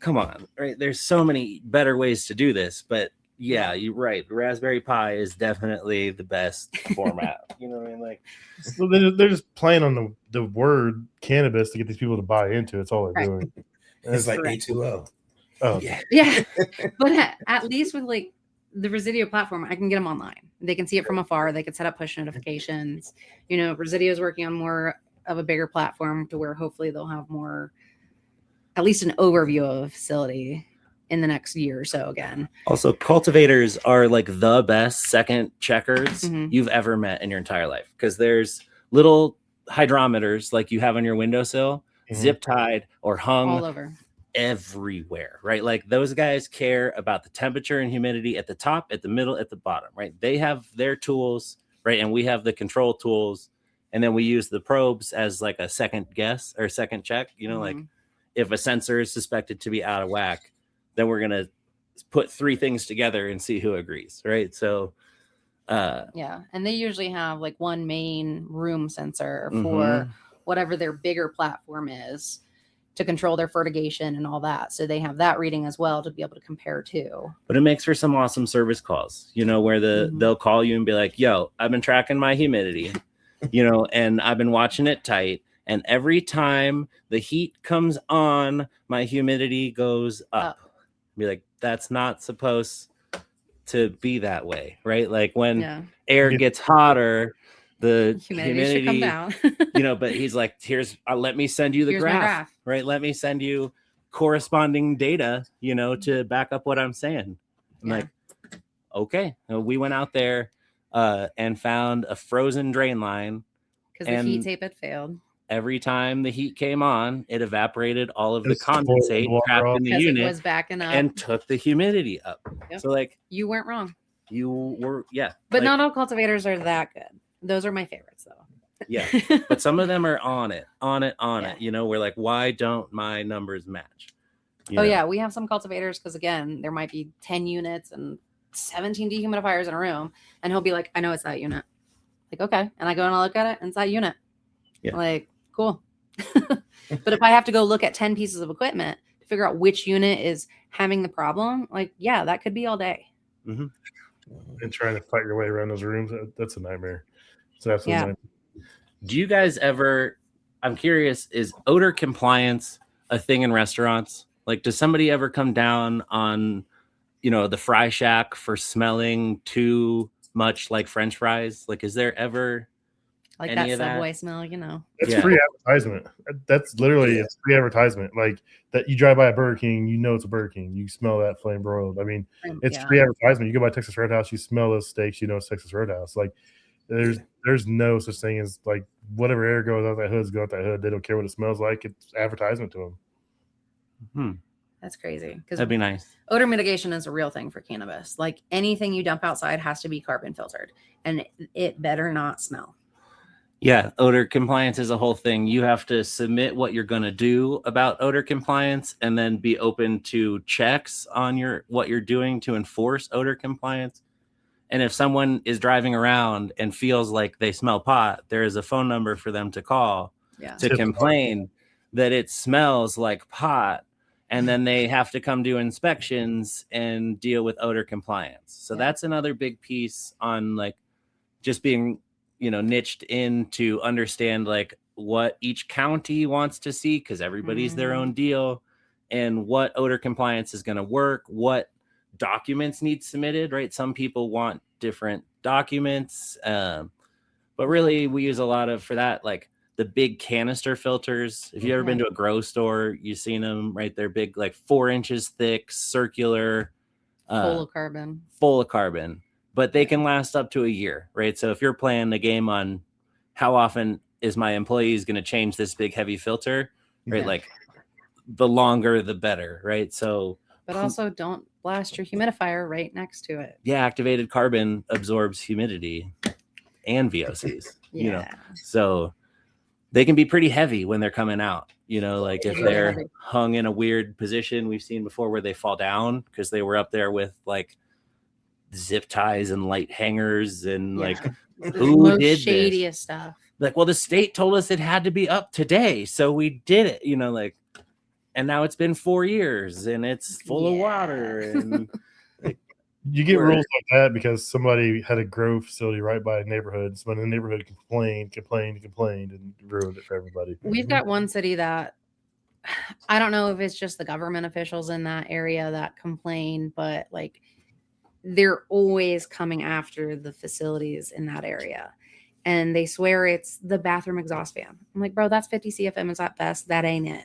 come on, right? There's so many better ways to do this, but yeah, you're right. Raspberry Pi is definitely the best format. You know what I mean? Like, so they're just playing on the word cannabis to get these people to buy into it. It's all they're doing. And It's like A2O. Oh, yeah. But at least with like the Residio platform, I can get them online. They can see it from afar. They can set up push notifications. You know, Residio is working on more of a bigger platform to where hopefully they'll have more, at least an overview of a facility in the next year or so again. Also, cultivators are like the best second checkers you've ever met in your entire life, because there's little hydrometers like you have on your windowsill, zip tied or hung all over everywhere, right? Like those guys care about the temperature and humidity at the top, at the middle, at the bottom, right? They have their tools, right? And we have the control tools, and then we use the probes as like a second guess or second check. You know, like if a sensor is suspected to be out of whack, then we're going to put 3 things together and see who agrees, right? So yeah, and they usually have like one main room sensor for whatever their bigger platform is to control their fertigation and all that. So they have that reading as well to be able to compare to. But it makes for some awesome service calls, you know, where they'll call you and be like, yo, I've been tracking my humidity, you know, and I've been watching it tight. And every time the heat comes on, my humidity goes up. Be like, that's not supposed to be that way, right? Like when air gets hotter, the humidity should come down. You know, but he's like, let me send you the graph, right? Let me send you corresponding data, you know, to back up what I'm saying. I'm like, okay. We went out there and found a frozen drain line because the heat tape had failed. Every time the heat came on, it evaporated all of the condensate trapped in the unit, was backing up and took the humidity up. So like, you weren't wrong. You were, yeah. But like, not all cultivators are that good. Those are my favorites though. Yeah. But some of them are on it, you know, we're like, why don't my numbers match? Yeah. We have some cultivators because again, there might be 10 units and 17 dehumidifiers in a room. And he'll be like, I know it's that unit. Like, okay. And I go and I look at it and it's that unit. Yeah. Like, cool. But if I have to go look at 10 pieces of equipment to figure out which unit is having the problem, like, yeah, that could be all day. And trying to fight your way around those rooms, that's a nightmare. It's absolutely nightmare. Do you guys ever, I'm curious, is odor compliance a thing in restaurants? Like, does somebody ever come down on, you know, the fry shack for smelling too much like French fries? Like, is there ever like that Subway smell, you know? It's free advertisement. That's literally it's free advertisement. Like that, you drive by a Burger King, you know it's a Burger King. You smell that flame broiled. I mean, it's free advertisement. You go by Texas Roadhouse, you smell those steaks, you know it's Texas Roadhouse. Like there's no such thing as like whatever air goes out that hood's go out that hood. They don't care what it smells like. It's advertisement to them. That's crazy. That'd be nice. Odor mitigation is a real thing for cannabis. Like anything you dump outside has to be carbon filtered, and it better not smell. Yeah, odor compliance is a whole thing. You have to submit what you're going to do about odor compliance and then be open to checks on what you're doing to enforce odor compliance. And if someone is driving around and feels like they smell pot, there is a phone number for them to call to complain that it smells like pot. And then they have to come do inspections and deal with odor compliance. So that's another big piece on like just being, you know, niched in to understand like what each county wants to see, because everybody's their own deal, and what odor compliance is going to work, what documents need submitted, right? Some people want different documents, but really we use a lot of, for that, like the big canister filters. If you've ever been to a grow store, you've seen them, right? They're big, like 4 inches thick, circular, full of carbon. But they can last up to a year, right? So if you're playing the game on how often is my employees going to change this big heavy filter, right? Like the longer, the better, right? So, but also don't blast your humidifier right next to it. Yeah. Activated carbon absorbs humidity and VOCs, you know? So they can be pretty heavy when they're coming out, you know, like if they're hung in a weird position, we've seen before where they fall down because they were up there with like zip ties and light hangers and like who did shadiest stuff. Like, well, the state told us it had to be up today, so we did it, you know, like and now it's been 4 years and it's full of water. And you get rules like that because somebody had a grow facility right by a neighborhood. Somebody in the neighborhood complained, and ruined it for everybody. We've got one city that I don't know if it's just the government officials in that area that complain, but like they're always coming after the facilities in that area. And they swear it's the bathroom exhaust fan. I'm like, bro, that's 50 CFM at best. That ain't it.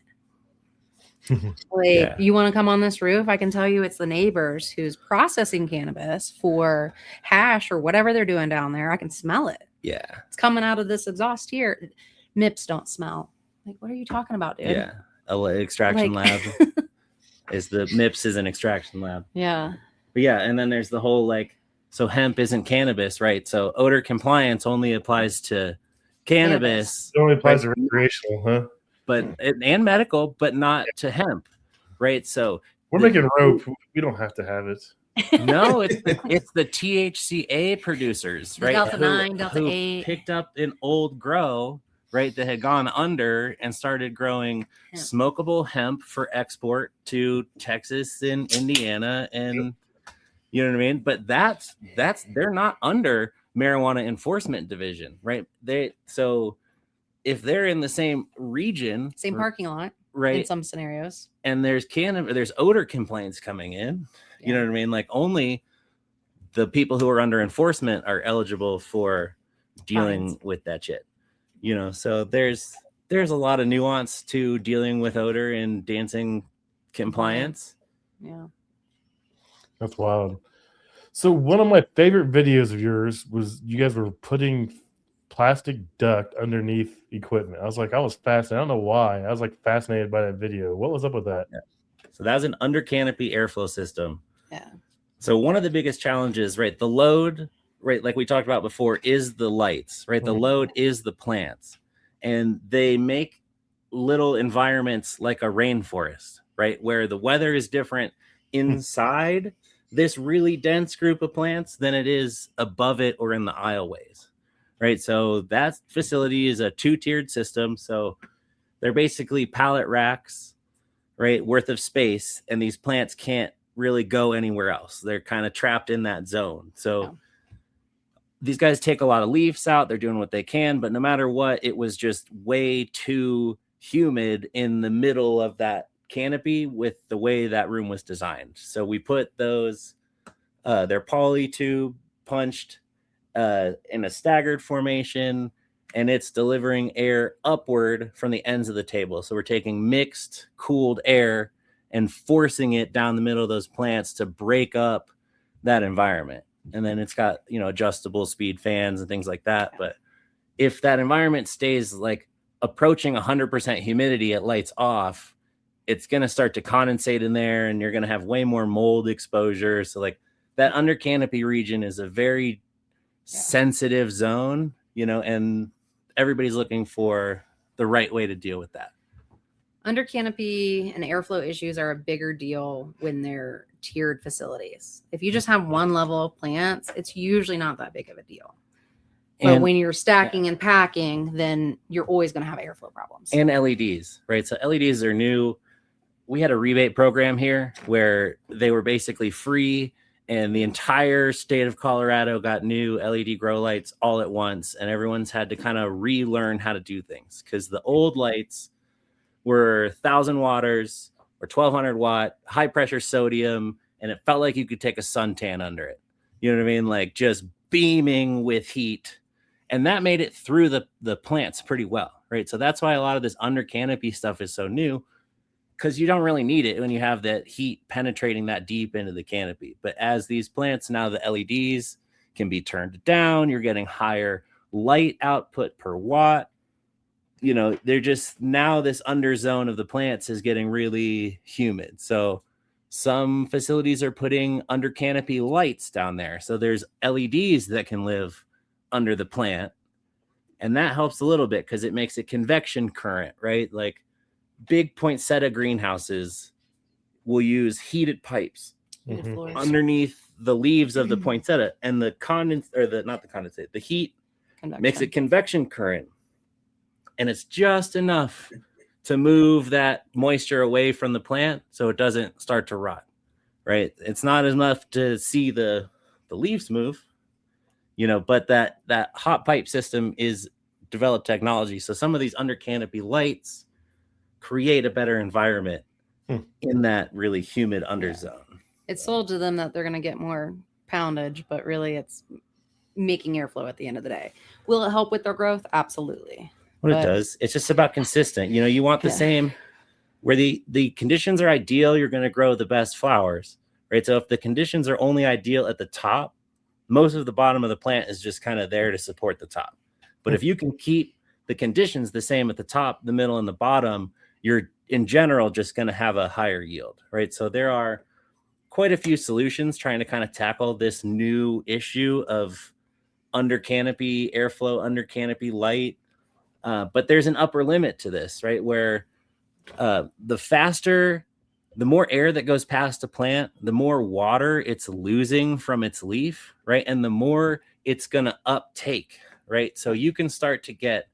Like, you want to come on this roof? I can tell you it's the neighbors who's processing cannabis for hash or whatever they're doing down there. I can smell it. Yeah. It's coming out of this exhaust here. MIPS don't smell. Like, what are you talking about, dude? Yeah. Extraction lab is the MIPS is an extraction lab. Yeah. But yeah, and then there's the whole like, so hemp isn't cannabis, right? So odor compliance only applies to cannabis. It only applies to recreational, huh? But and medical, but not to hemp, right? So we're making rope. We don't have to have it. No, it's the THCA producers, right? Delta 9, Delta 8 picked up an old grow, right, that had gone under and started growing smokable hemp for export to Texas and Indiana, and you know what I mean. But that's they're not under marijuana enforcement division, right? So if they're in the same region, same parking lot, right, in some scenarios, and there's odor complaints coming in, you know what I mean? Like only the people who are under enforcement are eligible for dealing with that shit, you know? So there's a lot of nuance to dealing with odor and dancing compliance. Yeah. That's wild. So one of my favorite videos of yours was you guys were putting plastic duct underneath equipment. I was fascinated. I don't know why. I was like fascinated by that video. What was up with that? Yeah. So that was an under canopy airflow system. Yeah. So one of the biggest challenges, right? The load, right? Like we talked about before, is the lights, right? The load is the plants, and they make little environments like a rainforest, right? Where the weather is different inside this really dense group of plants than it is above it or in the aisleways. Right. So that facility is a 2-tiered system. So they're basically pallet racks, right, worth of space. And these plants can't really go anywhere else. They're kind of trapped in that zone. So these guys take a lot of leaves out. They're doing what they can. But no matter what, it was just way too humid in the middle of that canopy with the way that room was designed. So we put those, they're poly tube punched in a staggered formation, and it's delivering air upward from the ends of the table. So we're taking mixed cooled air and forcing it down the middle of those plants to break up that environment. And then it's got, you know, adjustable speed fans and things like that. But if that environment stays like approaching 100% humidity, it lights off, it's going to start to condensate in there, and you're going to have way more mold exposure. So like that under canopy region is a very sensitive zone, you know, and everybody's looking for the right way to deal with that. Under canopy and airflow issues are a bigger deal when they're tiered facilities. If you just have one level of plants, it's usually not that big of a deal. But when you're stacking and packing, then you're always going to have airflow problems. And LEDs, right? So LEDs are new. We had a rebate program here where they were basically free, and the entire state of Colorado got new LED grow lights all at once, and everyone's had to kind of relearn how to do things, because the old lights were 1,000 watts or 1,200 watt, high pressure sodium, and it felt like you could take a suntan under it. You know what I mean? Like just beaming with heat. And that made it through the plants pretty well, right? So that's why a lot of this under canopy stuff is so new, because you don't really need it when you have that heat penetrating that deep into the canopy. But as these plants, now the LEDs can be turned down, you're getting higher light output per watt. You know, they're just, now this under zone of the plants is getting really humid. So some facilities are putting under canopy lights down there. So there's LEDs that can live under the plant. And that helps a little bit because it makes a convection current, right? Like big poinsettia greenhouses will use heated pipes underneath the leaves of the poinsettia, and the the heat makes a convection current, and it's just enough to move that moisture away from the plant so it doesn't start to rot, right? It's not enough to see the leaves move, but that hot pipe system is developed technology. So some of these under canopy lights create a better environment in that really humid underzone. It's sold to them that they're going to get more poundage, but really it's making airflow at the end of the day. Will it help with their growth? Absolutely. It does. It's just about consistent. You want the same, where the conditions are ideal, you're going to grow the best flowers, right? So if the conditions are only ideal at the top, most of the bottom of the plant is just kind of there to support the top. But if you can keep the conditions the same at the top, the middle, and the bottom, you're in general just going to have a higher yield, right? So there are quite a few solutions trying to kind of tackle this new issue of under canopy airflow, under canopy light. But there's an upper limit to this, right? Where the more air that goes past a plant, the more water it's losing from its leaf, right? And the more it's going to uptake, right? So you can start to get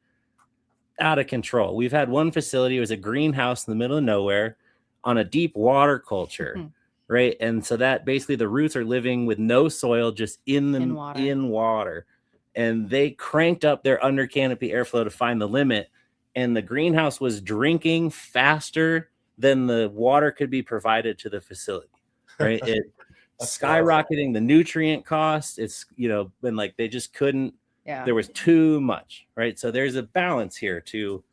out of control. We've had one facility, it was a greenhouse in the middle of nowhere on a deep water culture, right? And so that basically the roots are living with no soil, just in water. And they cranked up their under canopy airflow to find the limit. And the greenhouse was drinking faster than the water could be provided to the facility, right? It skyrocketing the nutrient costs. It's, been like they just couldn't, there was too much, right? So there's a balance here to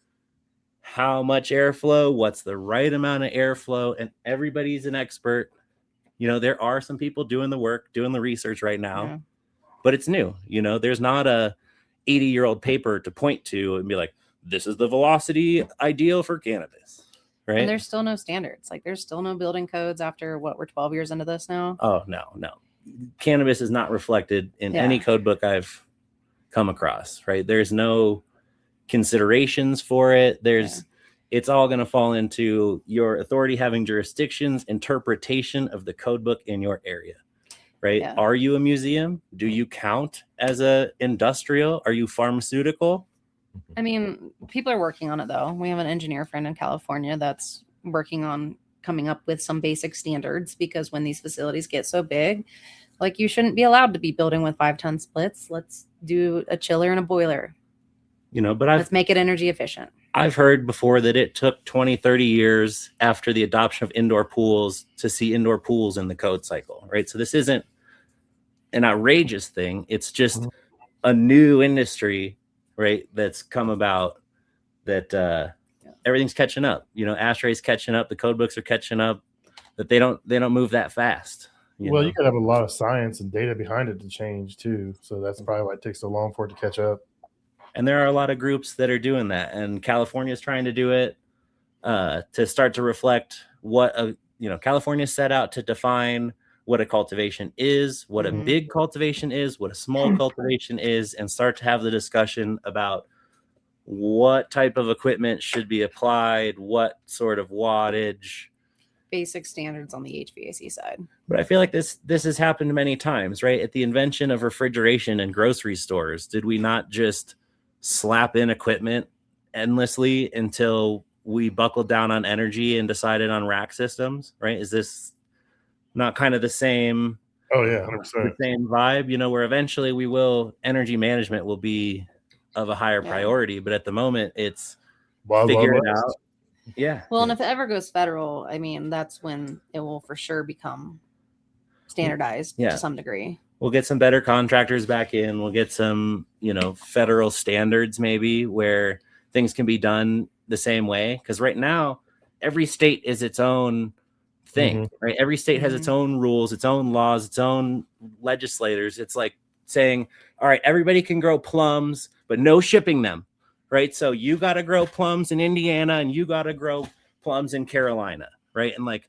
how much airflow, what's the right amount of airflow, and everybody's an expert. There are some people doing the work, doing the research right now. But it's new, there's not a 80-year-old paper to point to and be like, this is the velocity ideal for cannabis, right? And there's still no standards. Like there's still no building codes after we're 12 years into this now. Oh, no. Cannabis is not reflected in any code book I've come across, right? There's no considerations for it. It's all going to fall into your authority having jurisdictions, interpretation of the code book in your area. Right? Yeah. Are you a museum? Do you count as a industrial? Are you pharmaceutical? I mean, people are working on it though. We have an engineer friend in California that's working on coming up with some basic standards, because when these facilities get so big, like you shouldn't be allowed to be building with 5-ton splits. Let's do a chiller and a boiler. But let's make it energy efficient. I've heard before that it took 20, 30 years after the adoption of indoor pools to see indoor pools in the code cycle, right? So this isn't an outrageous thing. It's just a new industry, right? That's come about that everything's catching up. ASHRAE's catching up. The code books are catching up. That they don't move that fast. You could have a lot of science and data behind it to change too. So that's probably why it takes so long for it to catch up. And there are a lot of groups that are doing that, and California is trying to do it to start to reflect what California set out to define what a cultivation is, what a big cultivation is, what a small cultivation is, and start to have the discussion about what type of equipment should be applied, what sort of wattage. Basic standards on the HVAC side. But I feel like this has happened many times, right? At the invention of refrigeration in grocery stores, did we not just slap in equipment endlessly until we buckled down on energy and decided on rack systems, right? Is this not kind of the same? Oh yeah, 100%. The same vibe, where eventually energy management will be of a higher priority, but at the moment it's figure it out. Yeah. Well, and if it ever goes federal, I mean, that's when it will for sure become standardized to some degree. We'll get some better contractors back in. We'll get some, federal standards maybe where things can be done the same way. Because right now, every state is its own thing, right? Every state has its own rules, its own laws, its own legislators. It's like saying, all right, everybody can grow plums, but no shipping them, right? So you got to grow plums in Indiana and you got to grow plums in Carolina, right? And like,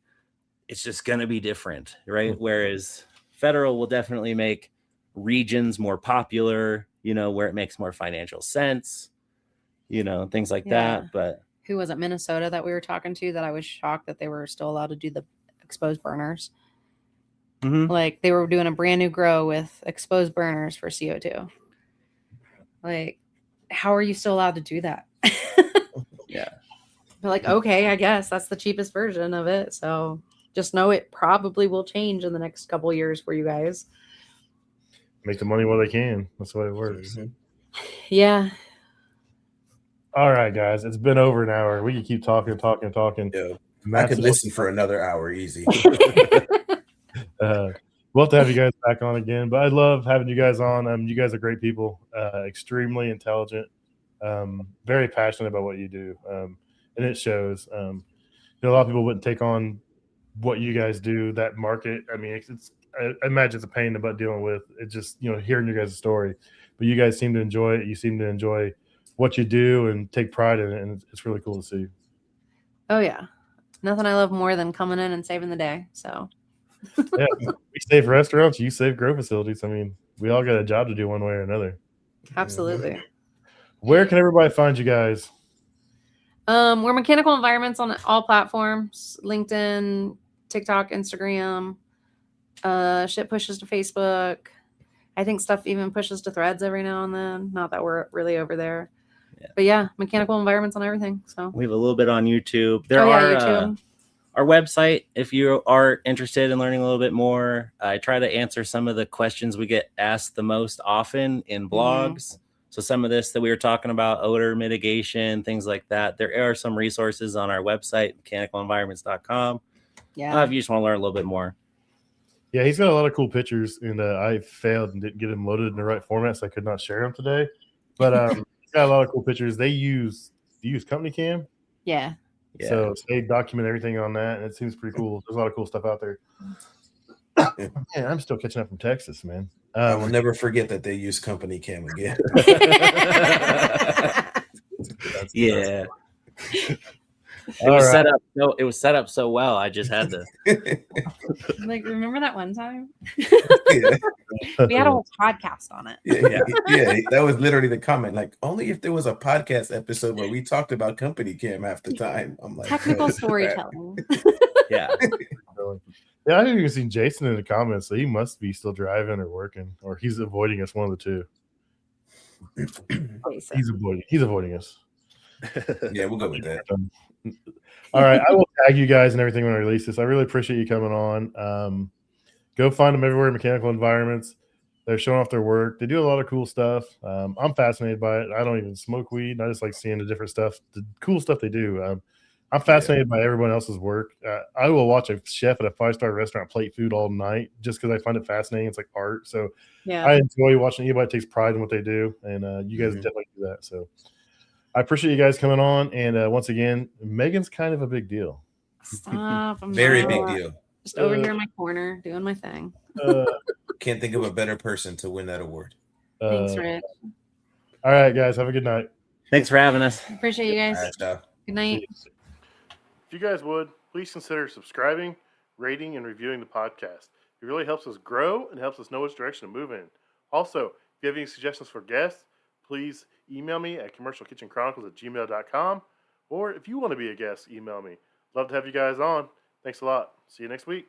it's just going to be different, right? Whereas federal will definitely make regions more popular, where it makes more financial sense, things like that. But who was it, Minnesota, that we were talking to, that I was shocked that they were still allowed to do the exposed burners. Like they were doing a brand new grow with exposed burners for CO2. Like, how are you still allowed to do that? But like, okay, I guess that's the cheapest version of it. So just know it probably will change in the next couple years for you guys. Make the money while they can. That's the way it works. Mhm. Yeah. All right, guys. It's been over an hour. We can keep talking. Yeah. I Matt's could listen for another hour easy. We'll have to have you guys back on again. But I love having you guys on. You guys are great people, extremely intelligent, very passionate about what you do, and it shows. A lot of people wouldn't take on what you guys do. That market. I mean, I imagine it's a pain in the butt dealing with. It's just hearing your guys' story, but you guys seem to enjoy it. You seem to enjoy what you do and take pride in it, and it's really cool to see. Oh yeah, nothing I love more than coming in and saving the day. So yeah, we save restaurants, you save grow facilities. I mean, we all got a job to do one way or another. Absolutely. Where can everybody find you guys? We're Mechanical Environments on all platforms: LinkedIn, TikTok, Instagram. Shit pushes to Facebook. I think stuff even pushes to Threads every now and then. Not that we're really over there. Yeah. But yeah, Mechanical Environments on everything. So we have a little bit on YouTube. There are YouTube. Our website, if you are interested in learning a little bit more. I try to answer some of the questions we get asked the most often in blogs. So some of this that we were talking about, odor mitigation, things like that. There are some resources on our website, mechanicalenvironments.com. Yeah. If you just want to learn a little bit more. Yeah, he's got a lot of cool pictures, and I failed and didn't get them loaded in the right format, so I could not share them today. But he's got a lot of cool pictures. Do you use Company Cam? Yeah. So they document everything on that, and it seems pretty cool. There's a lot of cool stuff out there. Man, I'm still catching up from Texas, man. I will never forget that they use Company Cam again. Yeah. It was set up so well. I just had to like, remember that one time? We had a whole podcast on it. Yeah. That was literally the comment. Like, only if there was a podcast episode where we talked about Company Cam half the time. I'm like, technical storytelling. Yeah. Yeah, I haven't even seen Jason in the comments, so he must be still driving or working, or he's avoiding us. One of the two. He's avoiding us. Yeah, we'll go with that. All right, I will tag you guys and everything when I release this. I really appreciate you coming on. Go find them everywhere. Mechanical Environments. They're showing off their work. They do a lot of cool stuff. I'm fascinated by it. I don't even smoke weed. I just like seeing the different stuff, the cool stuff they do. I'm fascinated by everyone else's work. I will watch a chef at a 5-star restaurant plate food all night just because I find it fascinating. It's like art. So I enjoy watching anybody that takes pride in what they do, and you guys definitely do that. So I appreciate you guys coming on. And once again, Megan's kind of a big deal. Stop. Very big deal. Just over here in my corner doing my thing. Can't think of a better person to win that award. Thanks, Rich. All right, guys. Have a good night. Thanks for having us. Appreciate you guys. Good night. If you guys would, please consider subscribing, rating, and reviewing the podcast. It really helps us grow and helps us know which direction to move in. Also, if you have any suggestions for guests, please email me at commercialkitchenchronicles@gmail.com. Or if you want to be a guest, email me. Love to have you guys on. Thanks a lot. See you next week.